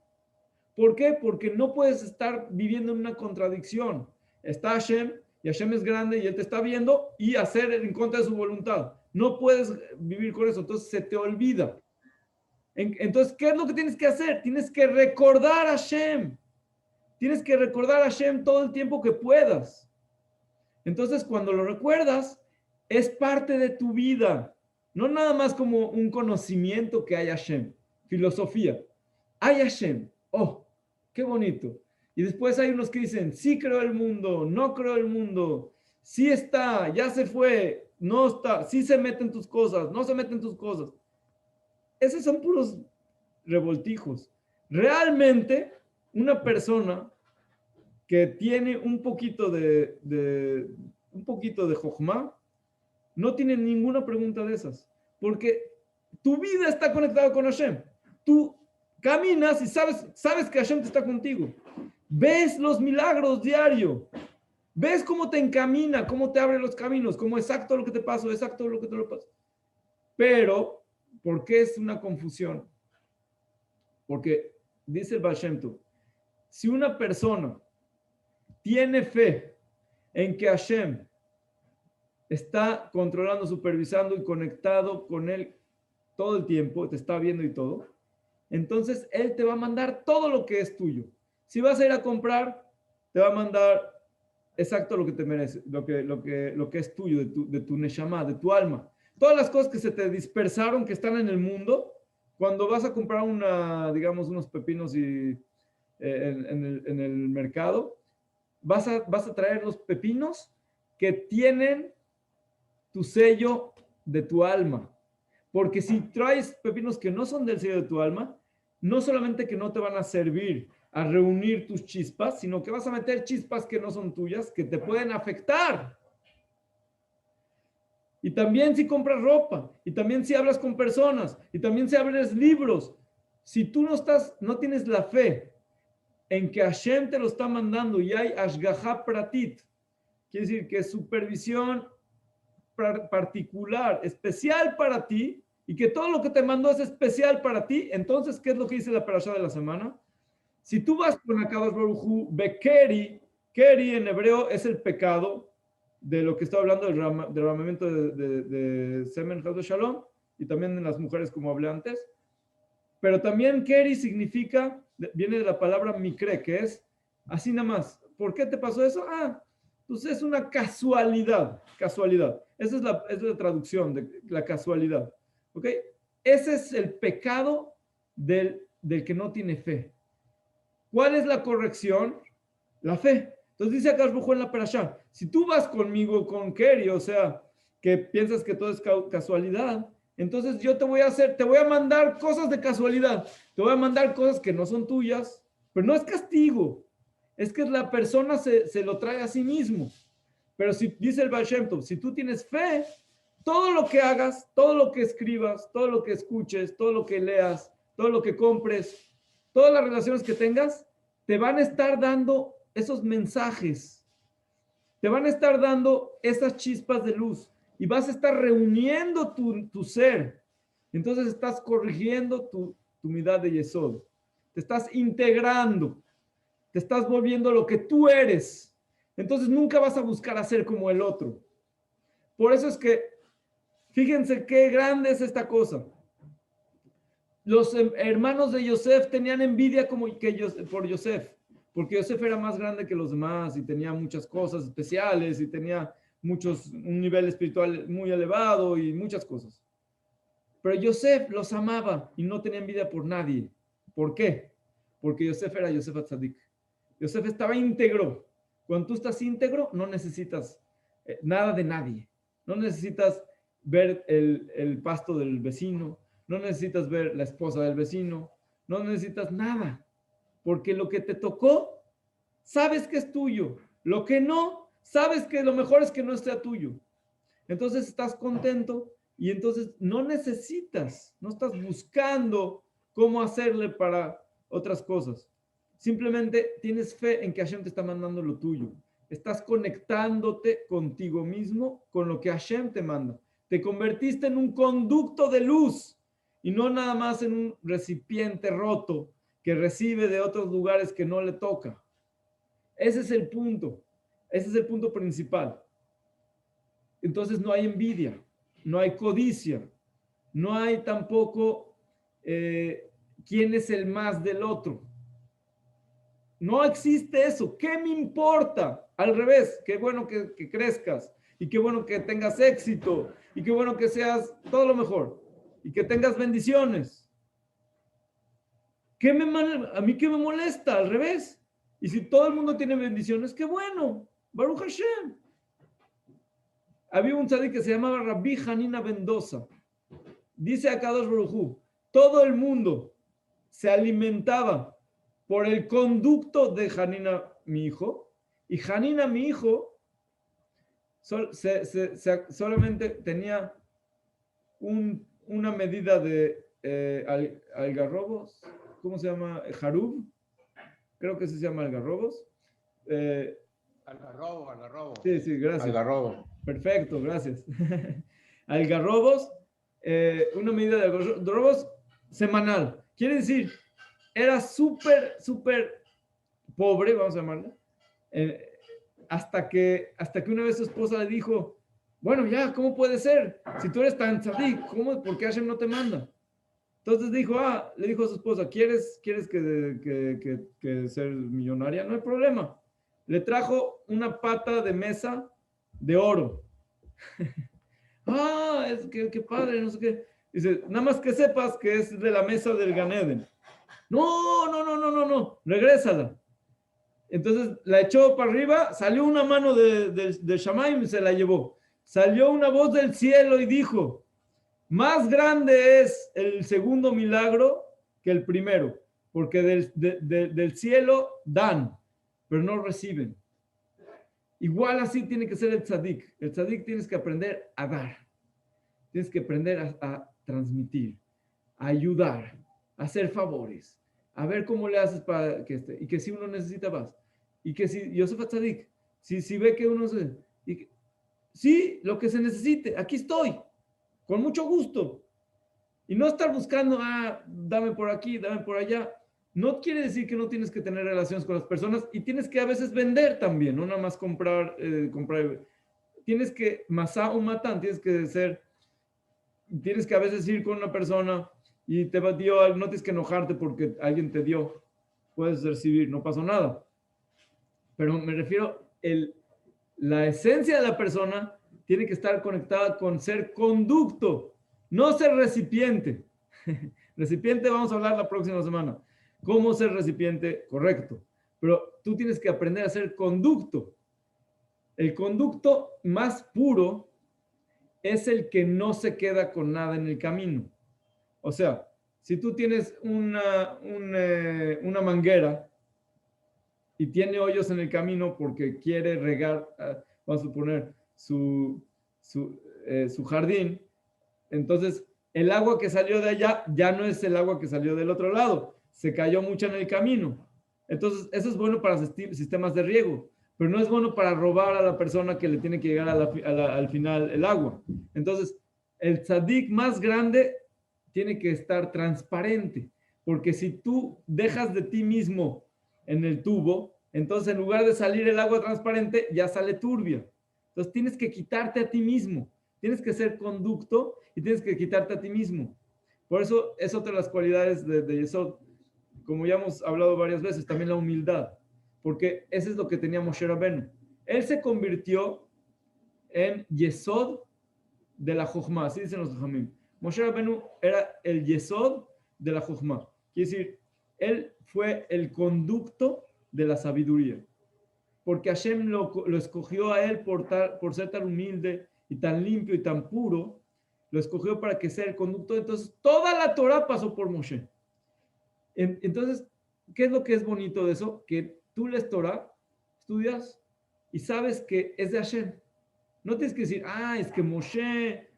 ¿Por qué? Porque no puedes estar viviendo en una contradicción. Está Hashem y Hashem es grande y Él te está viendo y hacer en contra de su voluntad. No puedes vivir con eso, entonces se te olvida. Entonces, ¿qué es lo que tienes que hacer? Tienes que recordar a Hashem. Tienes que recordar a Hashem todo el tiempo que puedas. Entonces, cuando lo recuerdas, es parte de tu vida. No nada más como un conocimiento que hay Hashem, filosofía. Hay Hashem. Oh, qué bonito. Y después hay unos que dicen, sí creo el mundo, no creo el mundo, sí está, ya se fue, no está, sí se meten tus cosas, no se meten tus cosas. Esos son puros revoltijos. Realmente, una persona que tiene un poquito de Jochma, no tiene ninguna pregunta de esas, porque tu vida está conectada con Hashem. Tú caminas y sabes que Hashem te está contigo. Ves los milagros diario. Ves cómo te encamina, cómo te abre los caminos, cómo exacto lo que te pasó, exacto lo que te lo pasa. Pero, ¿por qué es una confusión? Porque dice el Baal Shem Tov, si una persona tiene fe en que Hashem está controlando, supervisando y conectado con él todo el tiempo, te está viendo y todo, entonces él te va a mandar todo lo que es tuyo. Si vas a ir a comprar, te va a mandar exacto lo que te merece, lo que es tuyo, de tu neshama, de tu alma. Todas las cosas que se te dispersaron, que están en el mundo, cuando vas a comprar digamos, unos pepinos en el mercado, vas a traer los pepinos que tienen tu sello de tu alma. Porque si traes pepinos que no son del sello de tu alma, no solamente que no te van a servir a reunir tus chispas, sino que vas a meter chispas que no son tuyas, que te pueden afectar. Y también si compras ropa, y también si hablas con personas, y también si abres libros, si tú no tienes la fe en que Hashem te lo está mandando y hay Ashgaha Pratit, quiere decir que es supervisión particular, especial para ti, y que todo lo que te mandó es especial para ti, entonces, ¿qué es lo que dice la parashá de la semana? Si tú vas con Akadosh Baruj Hu, Bekeri, Keri en hebreo es el pecado, de lo que está hablando del derramamiento de Semen Chas Shalom, y también en las mujeres, como hablé antes. Pero también Keri significa, viene de la palabra mikre, que es así nada más. ¿Por qué te pasó eso? Pues es una casualidad. Esa es la traducción de la casualidad. ¿Ok? Ese es el pecado del que no tiene fe. ¿Cuál es la corrección? La fe. Entonces dice acá en la parashá, si tú vas conmigo con Keri, o sea, que piensas que todo es casualidad, Entonces yo te voy a mandar cosas de casualidad, te voy a mandar cosas que no son tuyas, pero no es castigo, es que la persona se lo trae a sí mismo. Pero si dice el Baal Shem Tov, si tú tienes fe, todo lo que hagas, todo lo que escribas, todo lo que escuches, todo lo que leas, todo lo que compres, todas las relaciones que tengas, te van a estar dando esos mensajes, te van a estar dando esas chispas de luz y vas a estar reuniendo tu ser. Entonces estás corrigiendo tu unidad de Yesod, te estás integrando, te estás volviendo lo que tú eres. Entonces nunca vas a buscar hacer como el otro. Por eso es que, fíjense qué grande es esta cosa. Los hermanos de Yosef tenían envidia por Yosef, porque Yosef era más grande que los demás y tenía muchas cosas especiales y tenía un nivel espiritual muy elevado y muchas cosas. Pero Yosef los amaba y no tenía envidia por nadie. ¿Por qué? Porque Yosef era Yosef Atzadik. Yosef estaba íntegro. Cuando tú estás íntegro, no necesitas nada de nadie. No necesitas ver el pasto del vecino. No necesitas ver la esposa del vecino. No necesitas nada. Porque lo que te tocó, sabes que es tuyo. Lo que no, sabes que lo mejor es que no sea tuyo. Entonces estás contento y entonces no necesitas, no estás buscando cómo hacerle para otras cosas. Simplemente tienes fe en que Hashem te está mandando lo tuyo. Estás conectándote contigo mismo con lo que Hashem te manda. Te convertiste en un conducto de luz y no nada más en un recipiente roto que recibe de otros lugares que no le toca. Ese es el punto. Ese es el punto principal. Entonces no hay envidia, no hay codicia, no hay tampoco quién es el más del otro. No existe eso. ¿Qué me importa? Al revés, qué bueno que crezcas y qué bueno que tengas éxito y qué bueno que seas todo lo mejor y que tengas bendiciones. ¿A mí qué me molesta? Al revés. Y si todo el mundo tiene bendiciones, qué bueno. Baruch Hashem. Había un tzadik que se llamaba Rabbi Hanina Mendoza. Dice a Kadosh Baruj Hu, todo el mundo se alimentaba por el conducto de Hanina, mi hijo, y Hanina, mi hijo, solamente tenía una medida de algarrobos, ¿cómo se llama? Harub, creo que se llama algarrobos. Algarrobo. Sí, sí, gracias. Algarrobo. Perfecto, gracias. Algarrobos, una medida de algarrobos semanal. Quiere decir, era súper pobre, vamos a llamarle, hasta que una vez su esposa le dijo, bueno, ya, ¿cómo puede ser? Si tú eres tan tzadik, ¿por qué Hashem no te manda? Entonces le dijo a su esposa, ¿quieres que ser millonaria? No hay problema. Le trajo una pata de mesa de oro. Es que padre, no sé qué. Dice, nada más que sepas que es de la mesa del Gan Eden. No, regrésala. Entonces la echó para arriba, salió una mano de Shamayim y se la llevó. Salió una voz del cielo y dijo, más grande es el segundo milagro que el primero, porque del cielo dan, pero no reciben. Igual así tiene que ser el tzadik. El tzadik tienes que aprender a dar. Tienes que aprender a transmitir, a ayudar, a hacer favores, a ver cómo le haces para que esté. Y que si uno necesita vas. Y que si Yosef Tzadik, si ve que uno se... sí, lo que se necesite, aquí estoy, con mucho gusto. Y no estar buscando, dame por aquí, dame por allá. No quiere decir que no tienes que tener relaciones con las personas y tienes que a veces vender también, no nada más comprar. Tienes que, masá o matán, tienes que a veces ir con una persona y te dio, no tienes que enojarte porque alguien te dio, puedes recibir, no pasó nada. Pero me refiero, la esencia de la persona tiene que estar conectada con ser conducto, no ser recipiente. Recipiente vamos a hablar la próxima semana. ¿Cómo ser recipiente correcto? Pero tú tienes que aprender a ser conducto. El conducto más puro es el que no se queda con nada en el camino. O sea, si tú tienes una manguera y tiene hoyos en el camino porque quiere regar, vamos a suponer, su jardín, entonces el agua que salió de allá ya no es el agua que salió del otro lado, se cayó mucho en el camino. Entonces, eso es bueno para sistemas de riego, pero no es bueno para robar a la persona que le tiene que llegar al final el agua. Entonces, el tzadik más grande tiene que estar transparente, porque si tú dejas de ti mismo en el tubo, entonces en lugar de salir el agua transparente, ya sale turbia. Entonces tienes que quitarte a ti mismo, tienes que ser conducto y tienes que quitarte a ti mismo. Por eso es otra de las cualidades de Yesod, como ya hemos hablado varias veces, también la humildad, porque eso es lo que tenía Moshe Rabenu. Él se convirtió en Yesod de la Jochma, así dicen los Jamim. Moshe Rabenu era el Yesod de la Jochma. Quiere decir, él fue el conducto de la sabiduría. Porque Hashem lo escogió a él por ser tan humilde y tan limpio y tan puro. Lo escogió para que sea el conducto. Entonces, toda la Torah pasó por Moshe. Entonces, ¿qué es lo que es bonito de eso? Que tú lees Torah, estudias y sabes que es de Hashem. No tienes que decir, es que Moshe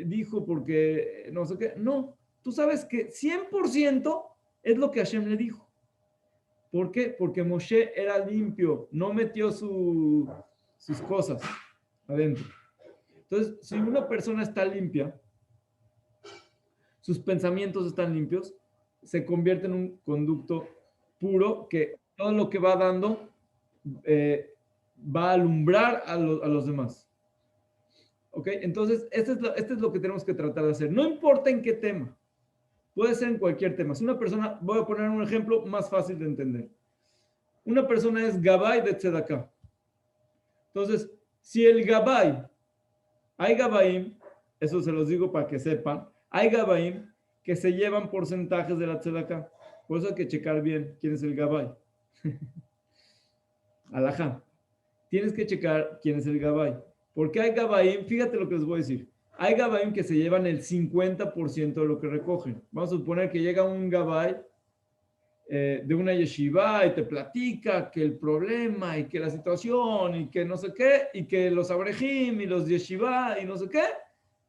dijo porque no sé qué. No, tú sabes que 100% es lo que Hashem le dijo. ¿Por qué? Porque Moshe era limpio, no metió sus cosas adentro. Entonces, si una persona está limpia, sus pensamientos están limpios, se convierte en un conducto puro que todo lo que va dando va a alumbrar a los demás. ¿Ok? Entonces, este es lo que tenemos que tratar de hacer. No importa en qué tema. Puede ser en cualquier tema. Si una persona, voy a poner un ejemplo más fácil de entender. Una persona es Gabay de Tzedakah. Entonces, si el Gabay, hay Gabayim, eso se los digo para que sepan, hay Gabayim que se llevan porcentajes de la Tzedakah. Por eso hay que checar bien quién es el Gabay. Alajá. Tienes que checar quién es el Gabay. Porque hay Gabayim, fíjate lo que les voy a decir. Hay Gabayim que se llevan el 50% de lo que recogen. Vamos a suponer que llega un Gabay de una yeshiva y te platica que el problema y que la situación y que no sé qué, y que los abrejim y los yeshiva y no sé qué,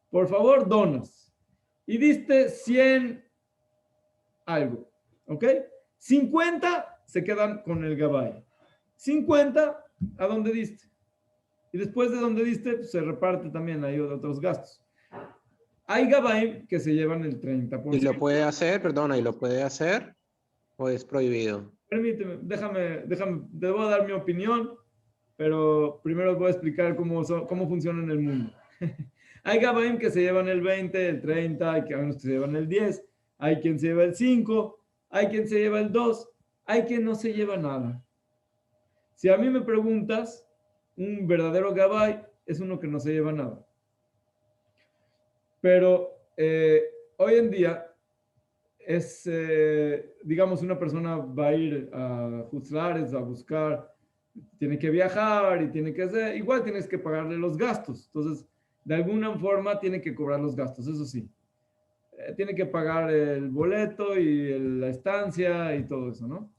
por favor, donas. Y diste 100 algo, ¿ok? 50 se quedan con el Gabay. 50 a donde diste. Y después de donde diste, pues, se reparte también, hay otros gastos. Hay Gabaim que se llevan el 30%. ¿Y lo puede hacer, perdona, y lo puede hacer o es prohibido? Permíteme, déjame, te voy a dar mi opinión, pero primero voy a explicar cómo funciona en el mundo. Hay Gabaim que se llevan el 20, el 30, hay que se llevan el 10, hay quien se lleva el 5, hay quien se lleva el 2, hay quien no se lleva nada. Si a mí me preguntas, un verdadero Gabay es uno que no se lleva nada. Pero hoy en día es, digamos, una persona va a ir a Juzlares a buscar, tiene que viajar y tiene que hacer, igual tienes que pagarle los gastos. Entonces, de alguna forma tiene que cobrar los gastos, eso sí. Tiene que pagar el boleto y la estancia y todo eso, ¿no?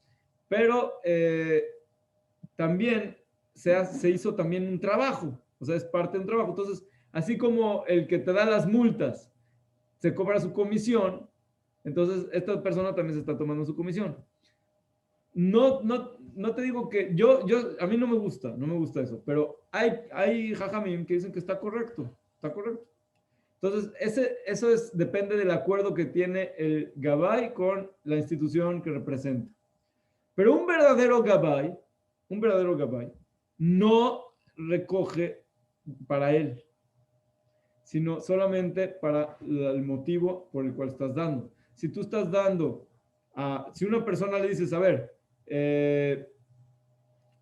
Pero también se hizo también un trabajo, o sea, es parte de un trabajo. Entonces, así como el que te da las multas se cobra su comisión, entonces esta persona también se está tomando su comisión. No te digo que a mí no me gusta eso, pero hay jajamim que dicen que está correcto. Entonces, depende del acuerdo que tiene el Gabay con la institución que representa. Pero un verdadero Gabay, no recoge para él, sino solamente para el motivo por el cual estás dando. Si tú estás dando, si una persona le dices, a ver,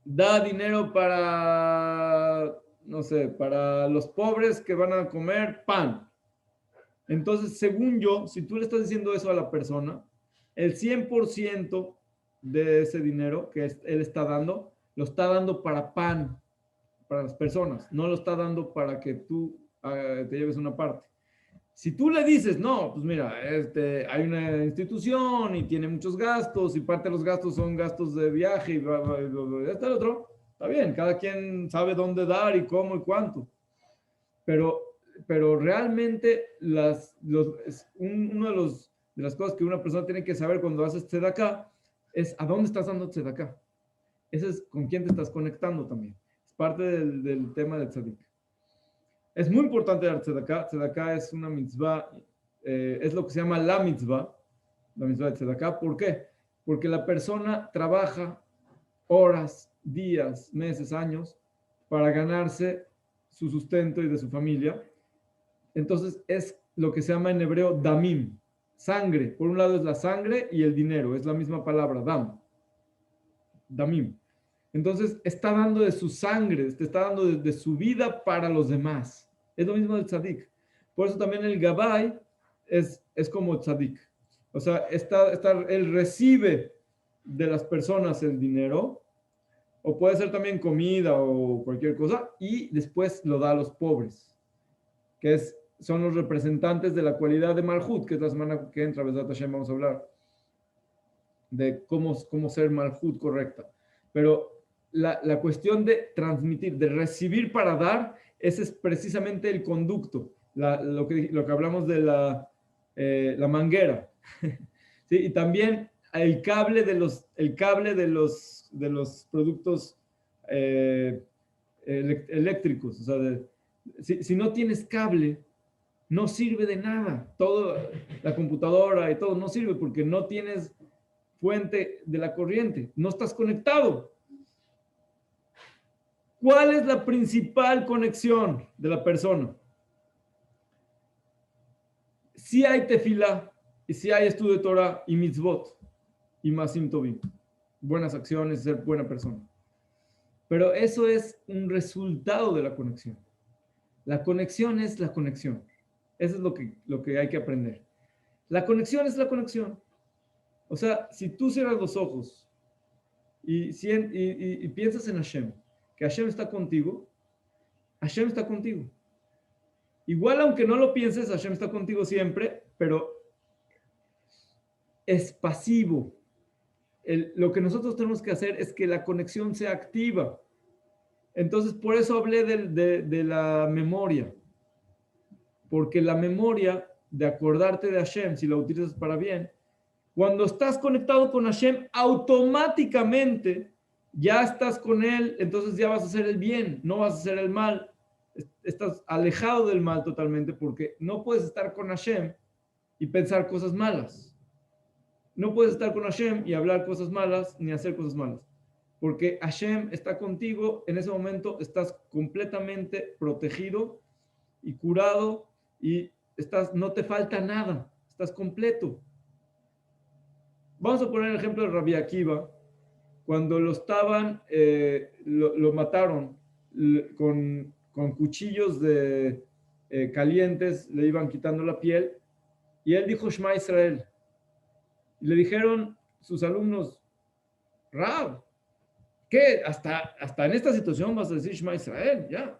da dinero para, no sé, para los pobres que van a comer pan. Entonces, según yo, si tú le estás diciendo eso a la persona, el 100% de ese dinero que él está dando, lo está dando para pan, para las personas, no lo está dando para que tú te lleves una parte. Si tú le dices, no, pues mira, hay una institución y tiene muchos gastos y parte de los gastos son gastos de viaje y el otro, está bien, cada quien sabe dónde dar y cómo y cuánto. Pero, pero realmente uno de las cosas que una persona tiene que saber cuando haces tzedakah es a dónde estás dando tzedakah. Ese es con quién te estás conectando también. Es parte del tema del tzadik. Es muy importante dar tzedakah. Tzedakah es una mitzvah, es lo que se llama la mitzvah de tzedakah. ¿Por qué? Porque la persona trabaja horas, días, meses, años para ganarse su sustento y de su familia. Entonces es lo que se llama en hebreo damim, sangre. Por un lado es la sangre y el dinero, es la misma palabra, damim. Entonces está dando de su sangre, te está dando de su vida para los demás. Es lo mismo del tzadik. Por eso también el gabay es como tzadik. O sea, él recibe de las personas el dinero, o puede ser también comida o cualquier cosa, y después lo da a los pobres, que son los representantes de la cualidad de Malhut, que es la semana que entra, Besat Hashem, vamos a hablar de cómo ser Malhut correcta. Pero la cuestión de transmitir, de recibir para dar, ese es precisamente el conducto, lo que hablamos de la manguera. ¿Sí? Y también el cable de los productos eléctricos. O sea, si no tienes cable, no sirve de nada. Todo, la computadora y todo no sirve porque no tienes fuente de la corriente, no estás conectado. ¿Cuál es la principal conexión de la persona? Si hay tefilá y si hay estudio de Torah y mitzvot y masim tovim, buenas acciones, ser buena persona. Pero eso es un resultado de la conexión. La conexión es la conexión. Eso es lo que hay que aprender. La conexión es la conexión. O sea, si tú cierras los ojos y piensas en Hashem, que Hashem está contigo, Hashem está contigo. Igual aunque no lo pienses, Hashem está contigo siempre, pero es pasivo. Lo que nosotros tenemos que hacer es que la conexión sea activa. Entonces, por eso hablé de la memoria. Porque la memoria de acordarte de Hashem, si la utilizas para bien, cuando estás conectado con Hashem, automáticamente ya estás con Él, entonces ya vas a hacer el bien, no vas a hacer el mal. Estás alejado del mal totalmente porque no puedes estar con Hashem y pensar cosas malas. No puedes estar con Hashem y hablar cosas malas ni hacer cosas malas. Porque Hashem está contigo, en ese momento estás completamente protegido y curado y no te falta nada, estás completo. Vamos a poner el ejemplo de Rabbi Akiva, cuando lo mataron con cuchillos calientes, le iban quitando la piel, y él dijo Shema Israel. Y le dijeron sus alumnos, Rab, ¿qué? Hasta en esta situación vas a decir Shema Israel, ya,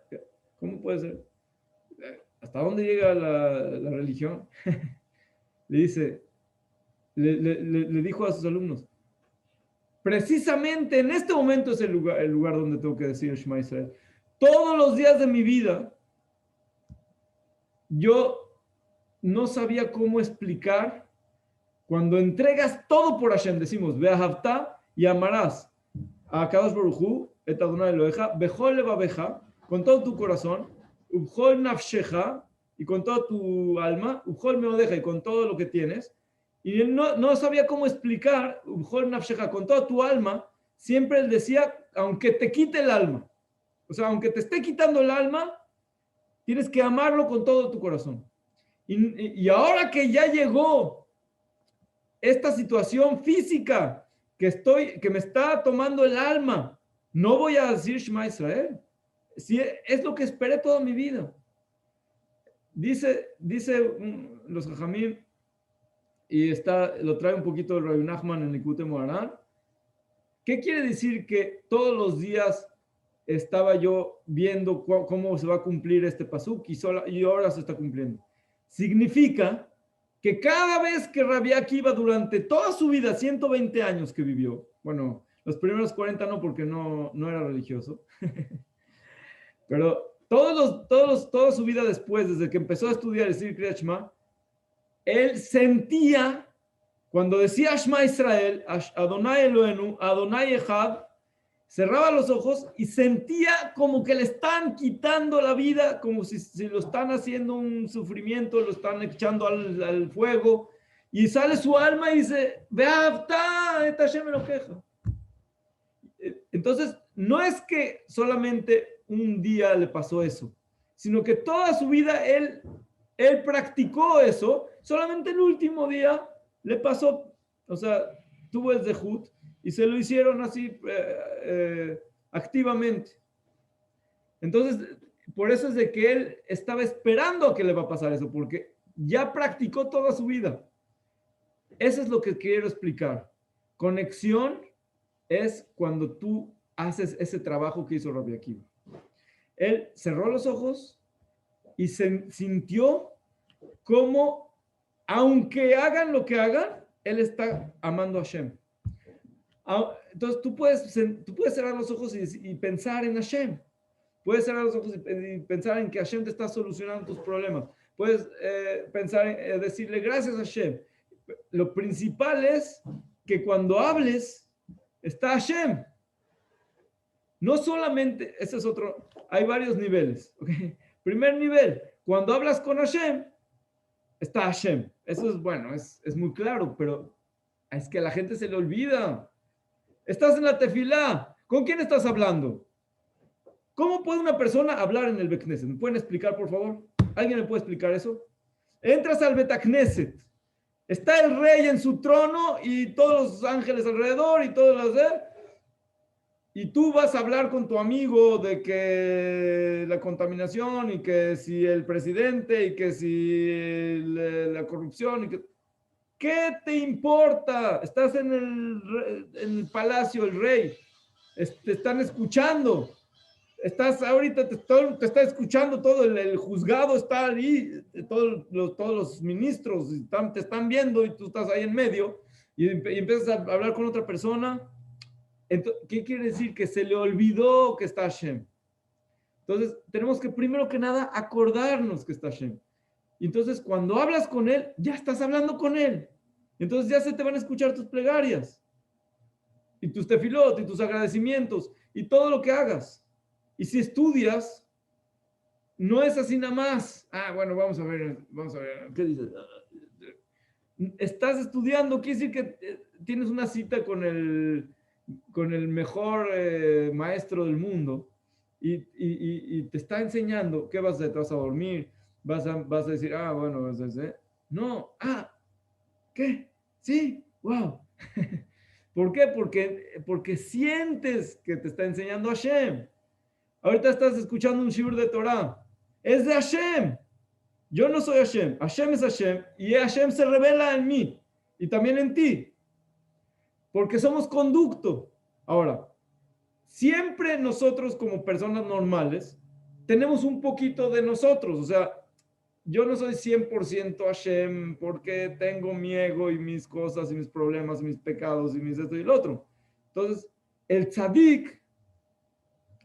¿cómo puede ser? ¿Hasta dónde llega la religión? Le dijo a sus alumnos, precisamente en este momento es el lugar donde tengo que decir Shema Israel. Todos los días de mi vida, yo no sabía cómo explicar cuando entregas todo por Hashem. Decimos, Ve'ahavta y amarás a Kadosh Baruj Hu, et Adonai Eloheja, bechol levaveja, con todo tu corazón, ubchol nafsheja, y con toda tu alma, ubchol meodeja, y con todo lo que tienes. Y él no sabía cómo explicar, ubchol nafsheja, con toda tu alma. Siempre él decía, aunque te quite el alma, o sea, aunque te esté quitando el alma, tienes que amarlo con todo tu corazón. Y ahora que ya llegó esta situación física que me está tomando el alma, no voy a decir Shema Israel. Si es lo que esperé toda mi vida. Dice los Jajamim, y lo trae un poquito el Rabbi Nachman en Likutei Moharan. ¿Qué quiere decir que todos los días estaba yo viendo cómo se va a cumplir este pasuk y ahora se está cumpliendo. Significa que cada vez que Rabbi Akiva durante toda su vida, 120 años que vivió, bueno, los primeros 40 no porque no era religioso, pero toda su vida después, desde que empezó a estudiar el Sir Kriyat Shema, él sentía, cuando decía Shema Israel, Adonai Eloheinu, Adonai Echad, cerraba los ojos y sentía como que le están quitando la vida, como si lo están haciendo un sufrimiento, lo están echando al fuego, y sale su alma y dice, Beavta, et Hashem me lo queja. Entonces, no es que solamente un día le pasó eso, sino que toda su vida él practicó eso, solamente el último día le pasó, o sea, tuvo el zehut y se lo hicieron así activamente. Entonces, por eso es de que él estaba esperando a que le va a pasar eso, porque ya practicó toda su vida. Eso es lo que quiero explicar. Conexión es cuando tú haces ese trabajo que hizo Rabbi Akiva. Él cerró los ojos y se sintió como, aunque hagan lo que hagan, él está amando a Hashem. Entonces tú puedes cerrar los ojos y pensar en Hashem. Puedes cerrar los ojos y pensar en que Hashem te está solucionando tus problemas. Puedes pensar en decirle gracias a Hashem. Lo principal es que cuando hables, está Hashem. No solamente, ese es otro, hay varios niveles. ¿Okay? Primer nivel, cuando hablas con Hashem, está Hashem. Eso es bueno, es muy claro, pero es que a la gente se le olvida. Estás en la tefilá, ¿con quién estás hablando? ¿Cómo puede una persona hablar en el Bet Knesset? ¿Me pueden explicar, por favor? ¿Alguien me puede explicar eso? Entras al Bet Knesset, está el rey en su trono y todos los ángeles alrededor y todos los y tú vas a hablar con tu amigo de que la contaminación y que si el presidente y que si la corrupción y que ¿qué te importa? Estás en el palacio, el rey. Te están escuchando. Estás ahorita, te está escuchando todo el juzgado, está ahí, todos los ministros te están viendo y tú estás ahí en medio y empiezas a hablar con otra persona. Entonces, ¿qué quiere decir? Que se le olvidó que está Hashem. Entonces, tenemos que primero que nada acordarnos que está Hashem. Y entonces, cuando hablas con él, ya estás hablando con él. Entonces, ya se te van a escuchar tus plegarias y tus tefilot y tus agradecimientos y todo lo que hagas. Y si estudias, no es así nada más. Bueno, vamos a ver, ¿qué dices? Estás estudiando, quiere decir que tienes una cita con el mejor maestro del mundo y te está enseñando. ¿Qué vas a hacer? ¿Te vas a dormir? ¿Vas a decir, bueno, no, ¿qué? Sí, wow. ¿Por qué? Porque sientes que te está enseñando Hashem. Ahorita estás escuchando un shiur de Torah. Es de Hashem. Yo no soy Hashem. Hashem es Hashem. Y Hashem se revela en mí. Y también en ti. Porque somos conducto. Ahora, siempre nosotros como personas normales tenemos un poquito de nosotros. O sea, yo no soy 100% Hashem porque tengo mi ego y mis cosas y mis problemas y mis pecados y mis esto y el otro. Entonces, el tzadik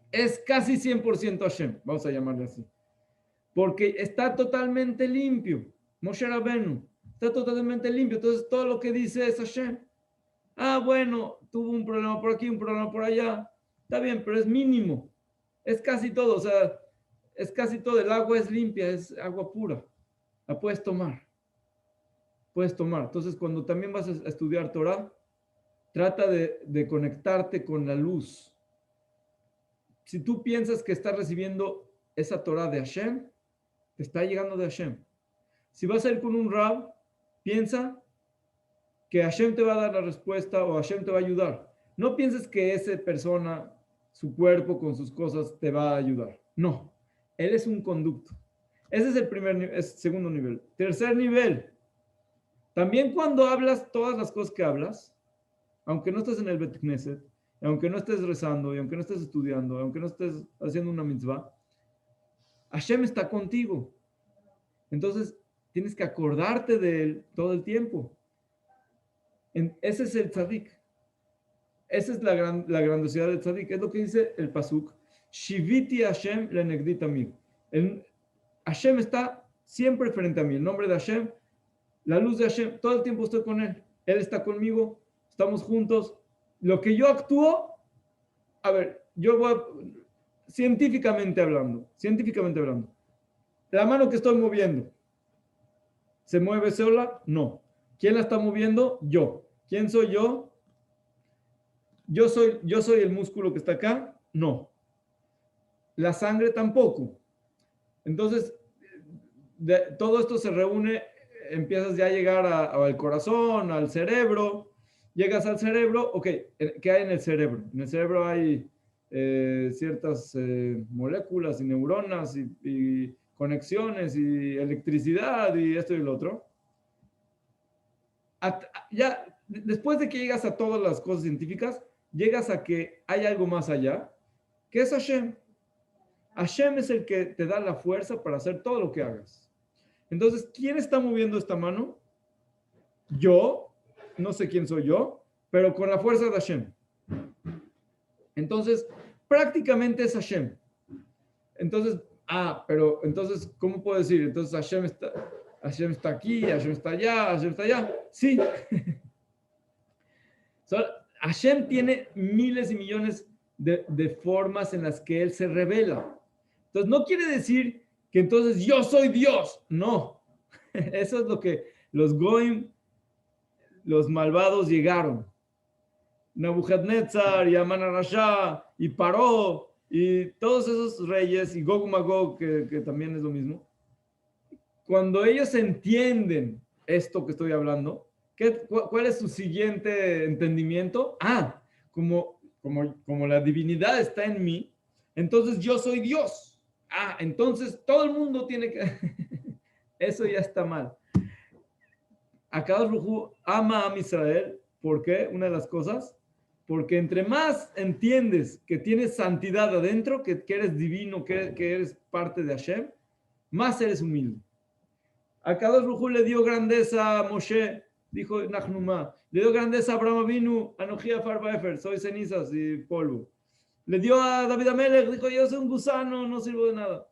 es casi 100% Hashem, vamos a llamarle así. Porque está totalmente limpio. Moshe Rabbeinu está totalmente limpio. Entonces, todo lo que dice es Hashem. Bueno, tuvo un problema por aquí, un problema por allá. Está bien, pero es mínimo. Es casi todo. O sea, es casi todo. El agua es limpia, es agua pura. La puedes tomar. Puedes tomar. Entonces, cuando también vas a estudiar Torah, trata de conectarte con la luz. Si tú piensas que estás recibiendo esa Torah de Hashem, te está llegando de Hashem. Si vas a ir con un rab, piensa que Hashem te va a dar la respuesta o Hashem te va a ayudar. No pienses que esa persona, su cuerpo con sus cosas, te va a ayudar. No, él es un conducto. Ese es el segundo nivel. Tercer nivel. También cuando hablas todas las cosas que hablas, aunque no estés en el Bet Knesset, y aunque no estés rezando, y aunque no estés estudiando, aunque no estés haciendo una mitzvah, Hashem está contigo. Entonces, tienes que acordarte de él todo el tiempo. Ese es el tzadik. Esa es la grandiosidad del tzadik. Es lo que dice el pasuk. Shiviti Hashem lenegdi tamid. Hashem está siempre frente a mí. El nombre de Hashem, la luz de Hashem, todo el tiempo estoy con él. Él está conmigo, estamos juntos. Lo que yo actúo, a ver, yo voy científicamente hablando, la mano que estoy moviendo, ¿se mueve sola? No. ¿Quién la está moviendo? Yo. ¿Quién soy yo? Yo soy el músculo que está acá. No. La sangre tampoco. Entonces, todo esto se reúne, empiezas ya a llegar al corazón, al cerebro. Llegas al cerebro, ok, ¿qué hay en el cerebro? En el cerebro hay ciertas moléculas y neuronas y conexiones y electricidad y esto y lo otro. Ya, después de que llegas a todas las cosas científicas, llegas a que hay algo más allá, que es Hashem. Hashem es el que te da la fuerza para hacer todo lo que hagas. Entonces, ¿quién está moviendo esta mano? Yo, no sé quién soy yo, pero con la fuerza de Hashem. Entonces, prácticamente es Hashem. Entonces, pero entonces, ¿cómo puedo decir? Entonces, Hashem está aquí, Hashem está allá, Hashem está allá. Sí. Hashem tiene miles y millones de formas en las que Él se revela. Entonces, no quiere decir que entonces yo soy Dios. No. Eso es lo que los Goim, los malvados, llegaron. Nabucodonosor y Amán Rasha y Paró y todos esos reyes y Gog Magog, que también es lo mismo. Cuando ellos entienden esto que estoy hablando, ¿cuál es su siguiente entendimiento? Como la divinidad está en mí, entonces yo soy Dios. Entonces todo el mundo tiene que... Eso ya está mal. Akadosh Baruj Hu ama a Israel. ¿Por qué? Una de las cosas, porque entre más entiendes que tienes santidad adentro, que eres divino, que eres parte de Hashem, más eres humilde. Akadosh Baruj Hu le dio grandeza a Moshe, dijo Nachnumá, le dio grandeza a Abraham Avinu, Anoji Afar Baefer, soy cenizas y polvo. Le dio a David Amelech, dijo, yo soy un gusano, no sirvo de nada.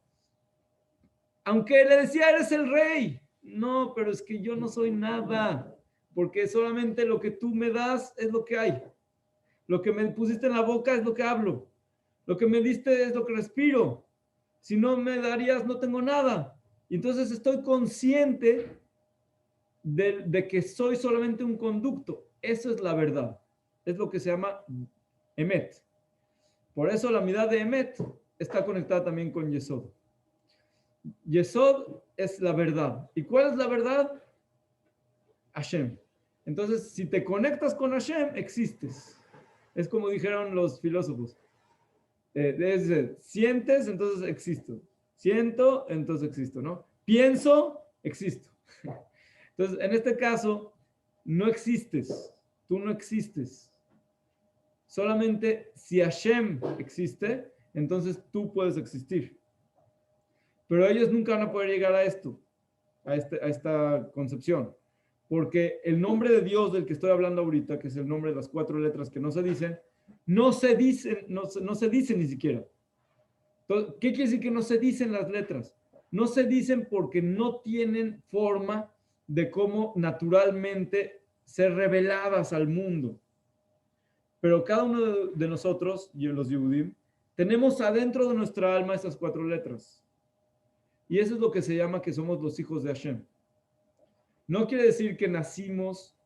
Aunque le decía, eres el rey. No, pero es que yo no soy nada, porque solamente lo que tú me das es lo que hay. Lo que me pusiste en la boca es lo que hablo. Lo que me diste es lo que respiro. Si no me darías, no tengo nada. Y entonces estoy consciente de que soy solamente un conducto. Eso es la verdad. Es lo que se llama Emet. Por eso la mirada de Emet está conectada también con Yesod. Yesod es la verdad. ¿Y cuál es la verdad? Hashem. Entonces, si te conectas con Hashem, existes. Es como dijeron los filósofos. Sientes, entonces existo. Siento, entonces existo, ¿no? Pienso, existo. Entonces, en este caso, no existes. Tú no existes. Solamente si Hashem existe, entonces tú puedes existir. Pero ellos nunca van a poder llegar a esto, a esta concepción. Porque el nombre de Dios del que estoy hablando ahorita, que es el nombre de las 4 letras que no se dicen, no se dicen ni siquiera. Entonces, ¿qué quiere decir que no se dicen las letras? No se dicen porque no tienen forma de cómo naturalmente ser reveladas al mundo. Pero cada uno de nosotros, y los Yehudim, tenemos adentro de nuestra alma esas 4 letras. Y eso es lo que se llama que somos los hijos de Hashem. No quiere decir que nacimos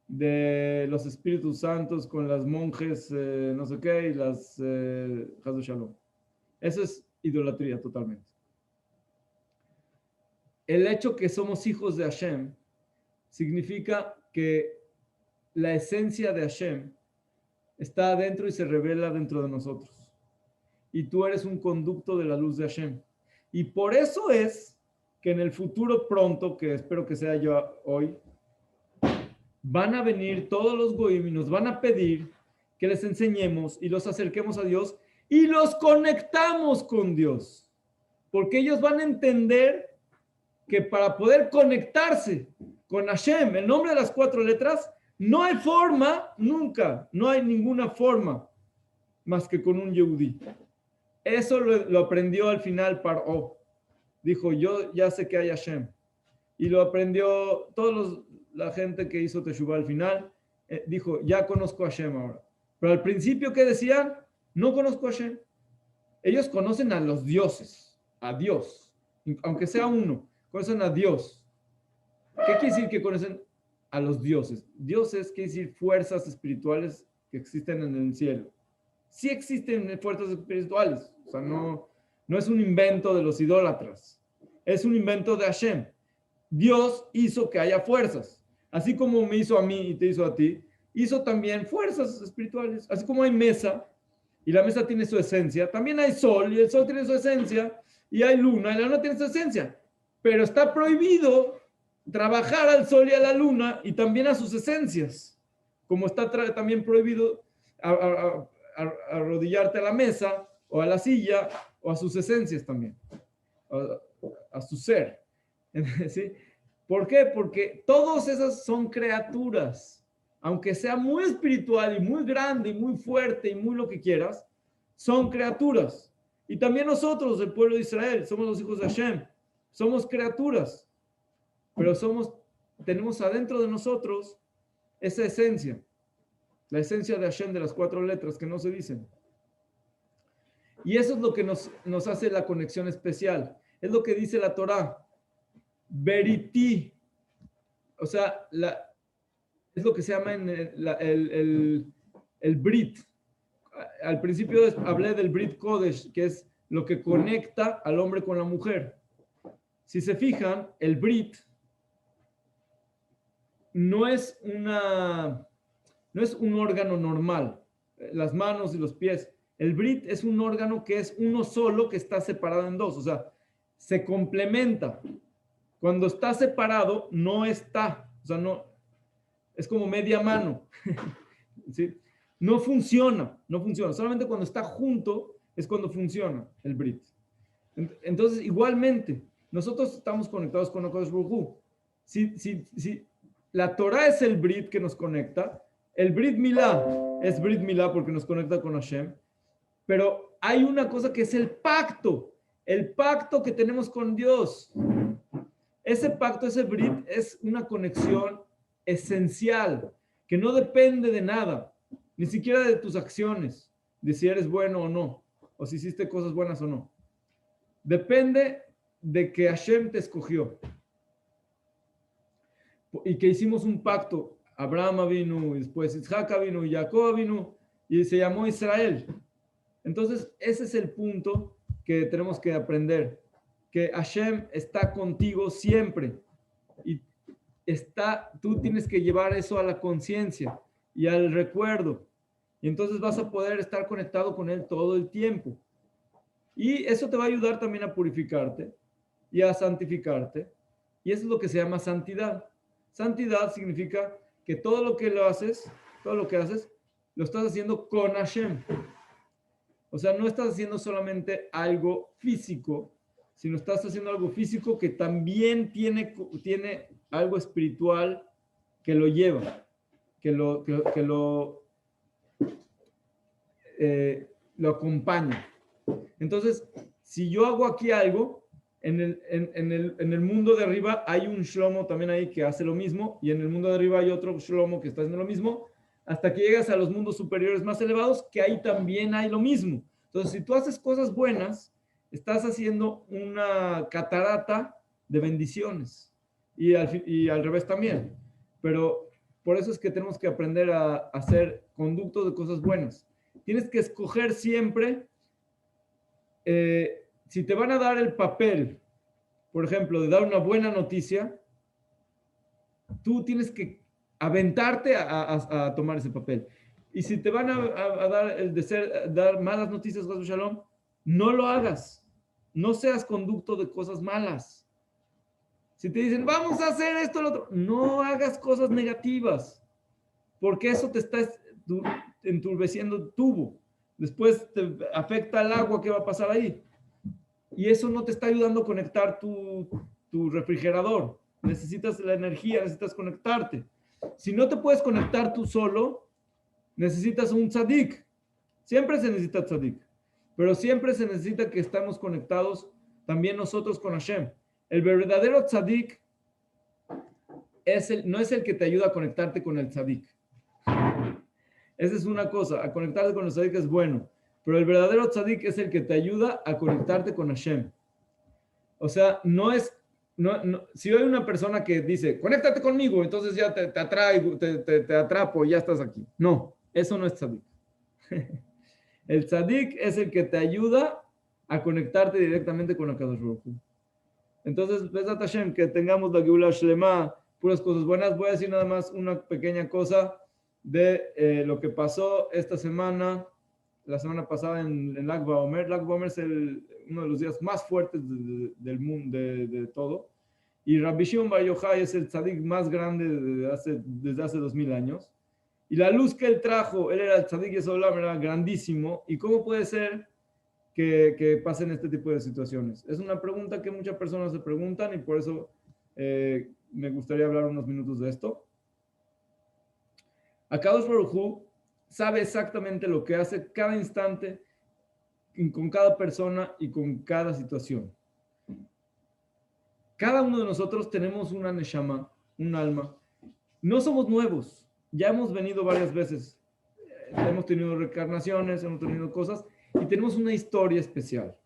de los Espíritus Santos con las monjes, no sé qué, y las Hazu Shalom. Eso es idolatría totalmente. El hecho que somos hijos de Hashem significa que la esencia de Hashem está adentro y se revela dentro de nosotros. Y tú eres un conducto de la luz de Hashem. Y por eso es que en el futuro pronto, que espero que sea yo hoy, van a venir todos los goyim y nos van a pedir que les enseñemos y los acerquemos a Dios y los conectamos con Dios. Porque ellos van a entender que para poder conectarse con Hashem, el nombre de las 4 letras, no hay forma, nunca, no hay ninguna forma más que con un Yehudí. Eso lo aprendió al final Paró. Dijo, yo ya sé que hay Hashem. Y lo aprendió la gente que hizo Teshuvah al final. Dijo, ya conozco a Hashem ahora. Pero al principio, ¿qué decían? No conozco a Hashem. Ellos conocen a los dioses, a Dios. Aunque sea uno, conocen a Dios. ¿Qué quiere decir que conocen a los dioses? Dioses quiere decir fuerzas espirituales que existen en el cielo. Sí existen fuerzas espirituales. O sea, no es un invento de los idólatras. Es un invento de Hashem. Dios hizo que haya fuerzas. Así como me hizo a mí y te hizo a ti, hizo también fuerzas espirituales. Así como hay mesa y la mesa tiene su esencia, también hay sol y el sol tiene su esencia, y hay luna y la luna tiene su esencia. Pero está prohibido trabajar al sol y a la luna y también a sus esencias. Como está también prohibido arrodillarte a la mesa o a la silla o a sus esencias también, a su ser. ¿Sí? ¿Por qué? Porque todas esas son criaturas, aunque sea muy espiritual y muy grande y muy fuerte y muy lo que quieras, son criaturas. Y también nosotros, el pueblo de Israel, somos los hijos de Hashem, somos criaturas, pero tenemos adentro de nosotros esa esencia, la esencia de Hashem de las 4 letras que no se dicen. Y eso es lo que nos hace la conexión especial. Es lo que dice la Torá. Veriti. O sea, es lo que se llama en el Brit. Al principio hablé del Brit Kodesh, que es lo que conecta al hombre con la mujer. Si se fijan, el Brit no es un órgano normal, las manos y los pies. El Brit es un órgano que es uno solo que está separado en 2, o sea, se complementa. Cuando está separado, no está, o sea, no, es como media mano. ¿Sí? No funciona. Solamente cuando está junto es cuando funciona el Brit. Entonces, igualmente, nosotros estamos conectados con Akadosh Baruj Hu. Si la Torah es el Brit que nos conecta, el Brit Milá es Brit Milá porque nos conecta con Hashem, pero hay una cosa que es el pacto que tenemos con Dios. Ese pacto, ese Brit, es una conexión esencial, que no depende de nada, ni siquiera de tus acciones, de si eres bueno o no, o si hiciste cosas buenas o no. Depende de que Hashem te escogió y que hicimos un pacto. Abraham vino, y después Isaac vino, y Jacob vino, y se llamó Israel. Entonces, ese es el punto que tenemos que aprender, que Hashem está contigo siempre, y tú tienes que llevar eso a la conciencia y al recuerdo, y entonces vas a poder estar conectado con Él todo el tiempo. Y eso te va a ayudar también a purificarte y a santificarte. Y eso es lo que se llama santidad. Santidad significa que todo lo que haces, lo estás haciendo con Hashem. O sea, no estás haciendo solamente algo físico, sino estás haciendo algo físico que también tiene algo espiritual que lo lleva, que lo acompaña. Entonces, si yo hago aquí algo, en el mundo de arriba hay un Shlomo también ahí que hace lo mismo, y en el mundo de arriba hay otro Shlomo que está haciendo lo mismo, hasta que llegas a los mundos superiores más elevados, que ahí también hay lo mismo. Entonces, si tú haces cosas buenas, estás haciendo una catarata de bendiciones, y al revés también. Pero por eso es que tenemos que aprender a hacer conductos de cosas buenas. Tienes que escoger siempre, si te van a dar el papel, por ejemplo, de dar una buena noticia, tú tienes que aventarte a tomar ese papel. Y si te van a dar malas noticias, Shalom, no lo hagas. No seas conducto de cosas malas. Si te dicen, vamos a hacer esto, lo otro, no hagas cosas negativas, porque eso enturbeciendo el tubo. Después te afecta el agua que va a pasar ahí. Y eso no te está ayudando a conectar tu refrigerador. Necesitas la energía, necesitas conectarte. Si no te puedes conectar tú solo, necesitas un tzadik. Siempre se necesita tzadik. Pero siempre se necesita que estemos conectados también nosotros con Hashem. El verdadero tzadik no es el que te ayuda a conectarte con el tzadik. Esa es una cosa, a conectarte con el tzadik es bueno, pero el verdadero tzadik es el que te ayuda a conectarte con Hashem. O sea, si hay una persona que dice, conéctate conmigo, entonces ya te atraigo, te atrapo y ya estás aquí. No, eso no es tzadik. El tzadik es el que te ayuda a conectarte directamente con Akadosh Baruj Hu. Entonces, Bezat Hashem, que tengamos la Geula Shlema, puras cosas buenas. Voy a decir nada más una pequeña cosa de lo que pasó esta semana, la semana pasada en Lag BaOmer. Lag BaOmer es uno de los días más fuertes del mundo, de todo. Y Rabbi Shimon Bar Yochai es el tzadik más grande desde hace 2000 años. Y la luz que él trajo, él era el tzadik Yesolam, era grandísimo. ¿Y cómo puede ser que pasen este tipo de situaciones? Es una pregunta que muchas personas se preguntan y por eso me gustaría hablar unos minutos de esto. Akadosh Baruj Hu sabe exactamente lo que hace cada instante con cada persona y con cada situación. Cada uno de nosotros tenemos una neshama, un alma. No somos nuevos. Ya hemos venido varias veces. Hemos tenido reencarnaciones, hemos tenido cosas y tenemos una historia especial.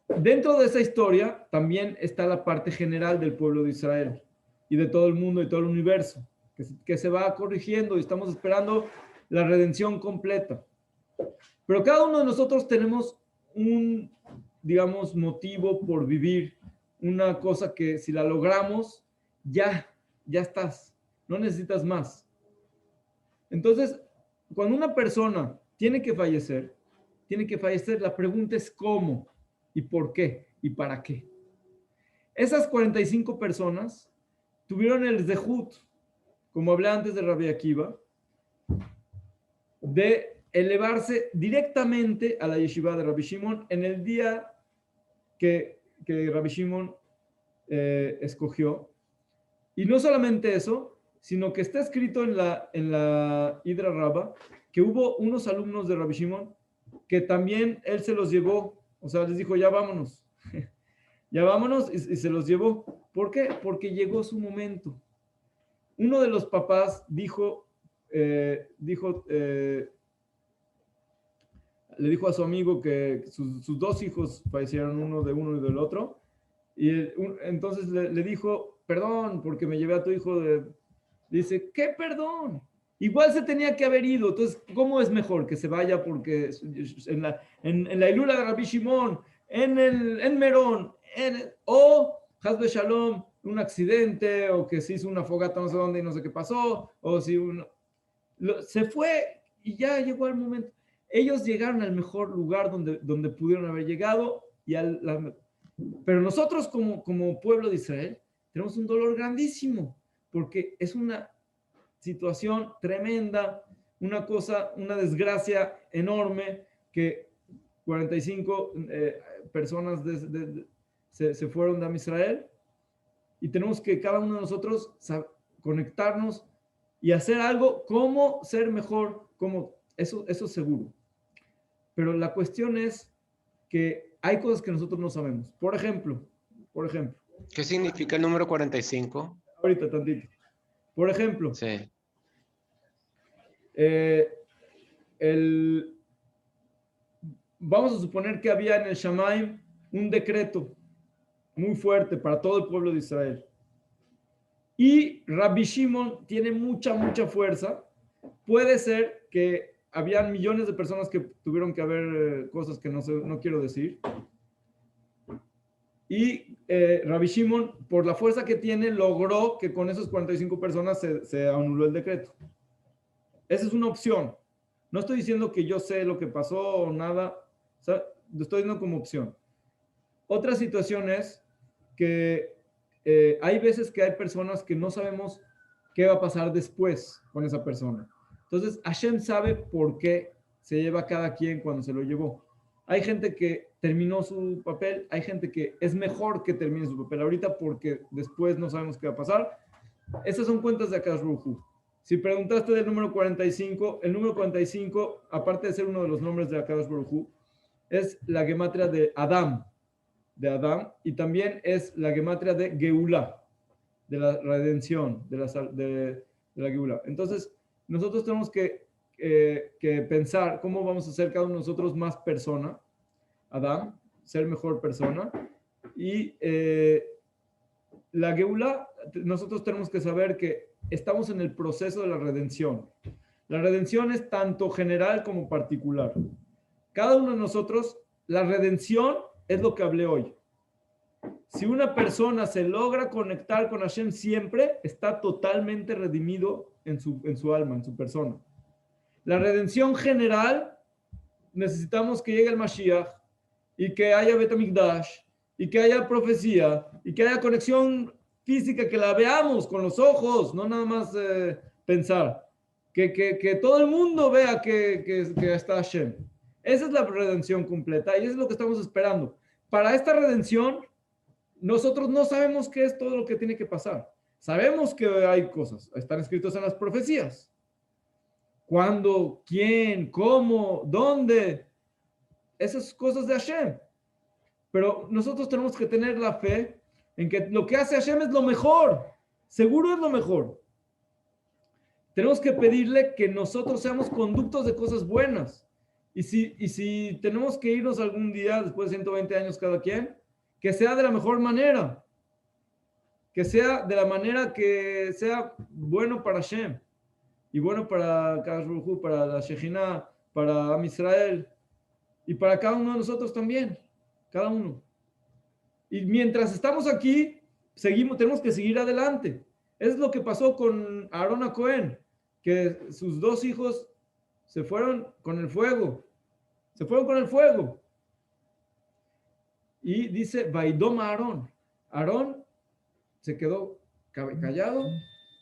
Dentro de esa historia también está la parte general del pueblo de Israel y de todo el mundo y todo el universo, que se va corrigiendo y estamos esperando la redención completa. Pero cada uno de nosotros tenemos un, digamos, motivo por vivir, una cosa que si la logramos, ya estás, no necesitas más. Entonces, cuando una persona tiene que fallecer, la pregunta es cómo y por qué y para qué. Esas 45 personas tuvieron el zehut, como hablé antes de Rabbi Akiva, de elevarse directamente a la yeshiva de Rabbi Shimon en el día que Rabbi Shimon escogió. Y no solamente eso, sino que está escrito en la Hidra Rabba que hubo unos alumnos de Rabbi Shimon que también él se los llevó, o sea, les dijo, ya vámonos, ya vámonos, y se los llevó. ¿Por qué? Porque llegó su momento. Uno de los papás le dijo a su amigo que sus dos hijos fallecieron, uno y del otro, y entonces le dijo, perdón, porque me llevé a tu hijo Dice, ¿qué perdón? Igual se tenía que haber ido. Entonces, ¿cómo es mejor que se vaya? Porque en la Ilula de Rabbi Shimon, en Merón, o Hazbe Shalom, un accidente, o que se hizo una fogata no sé dónde y no sé qué pasó, o si se fue y ya llegó el momento. Ellos llegaron al mejor lugar donde pudieron haber llegado, pero nosotros como pueblo de Israel tenemos un dolor grandísimo, porque es una situación tremenda, una desgracia enorme que 45 personas se fueron de Israel y tenemos que cada uno de nosotros conectarnos y hacer algo, cómo ser mejor, eso seguro. Pero la cuestión es que hay cosas que nosotros no sabemos. Por ejemplo. ¿Qué significa el número 45? Ahorita tantito. Por ejemplo, sí. Vamos a suponer que había en el Shamaim un decreto muy fuerte para todo el pueblo de Israel. Y Rabbi Shimon tiene mucha fuerza. Puede ser que habían millones de personas que tuvieron que haber cosas que no quiero decir. Y Rabbi Shimon, por la fuerza que tiene, logró que con esas 45 personas se anuló el decreto. Esa es una opción. No estoy diciendo que yo sé lo que pasó o nada. O sea, lo estoy diciendo como opción. Otra situación es que hay veces que hay personas que no sabemos qué va a pasar después con esa persona. Entonces, Hashem sabe por qué se lleva cada quien cuando se lo llevó. Hay gente que terminó su papel, hay gente que es mejor que termine su papel ahorita porque después no sabemos qué va a pasar. Esas son cuentas de Akadosh Baruj Hu. Si preguntaste del número 45, el número 45, aparte de ser uno de los nombres de Akadosh Baruj Hu, es la gematria de Adam, y también es la gematria de Geulá, de la redención, de la Geulá. Entonces, nosotros tenemos que pensar cómo vamos a ser cada uno de nosotros más persona, Adam, ser mejor persona, y la Geulá, nosotros tenemos que saber que estamos en el proceso de la redención. La redención es tanto general como particular. Cada uno de nosotros, la redención es lo que hablé hoy. Si una persona se logra conectar con Hashem siempre, está totalmente redimido en su alma, en su persona. La redención general, necesitamos que llegue el Mashiach y que haya Bet HaMikdash y que haya profecía y que haya conexión física, que la veamos con los ojos, no nada más pensar. Que todo el mundo vea que está Hashem. Esa es la redención completa y eso es lo que estamos esperando. Para esta redención, nosotros no sabemos qué es todo lo que tiene que pasar. Sabemos que hay cosas, están escritos en las profecías. ¿Cuándo? ¿Quién? ¿Cómo? ¿Dónde? Esas cosas de Hashem. Pero nosotros tenemos que tener la fe en que lo que hace Hashem es lo mejor. Seguro es lo mejor. Tenemos que pedirle que nosotros seamos conductos de cosas buenas. Y si tenemos que irnos algún día, después de 120 años cada quien, que sea de la mejor manera. Que sea de la manera que sea bueno para Hashem. Y bueno para Kadosh Baruj Hu, para la Shejina, para Am Israel. Y para cada uno de nosotros también. Cada uno. Y mientras estamos aquí, tenemos que seguir adelante. Es lo que pasó con Aarón a Cohen, que sus dos hijos se fueron con el fuego. Se fueron con el fuego. Y dice, Vaidom a Aarón. Aarón se quedó callado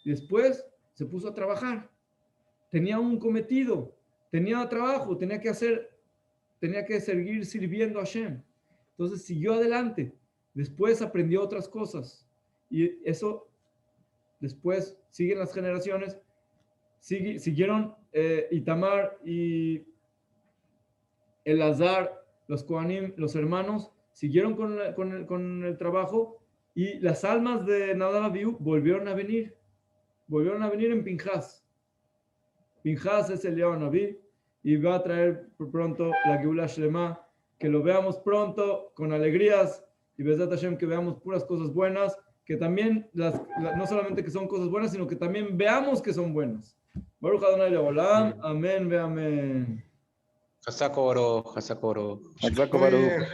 y después se puso a trabajar. Tenía un cometido, tenía trabajo, tenía que seguir sirviendo a Hashem. Entonces siguió adelante. Después aprendió otras cosas. Y eso, después siguen las generaciones. Siguieron Itamar y Elazar, los Kohanim, los hermanos, siguieron con el trabajo. Y las almas de Nadab Abiú volvieron a venir en Pinjas. Pinjas es el Eliyahu Naví y va a traer pronto la Geula Shlema, que lo veamos pronto con alegrías y Bezat Hashem, que veamos puras cosas buenas, que también no solamente que son cosas buenas, sino que también veamos que son buenas. Baruch Adonai Leolam, amén ve amén. Hasakoro, Hasakoro. Muy bien.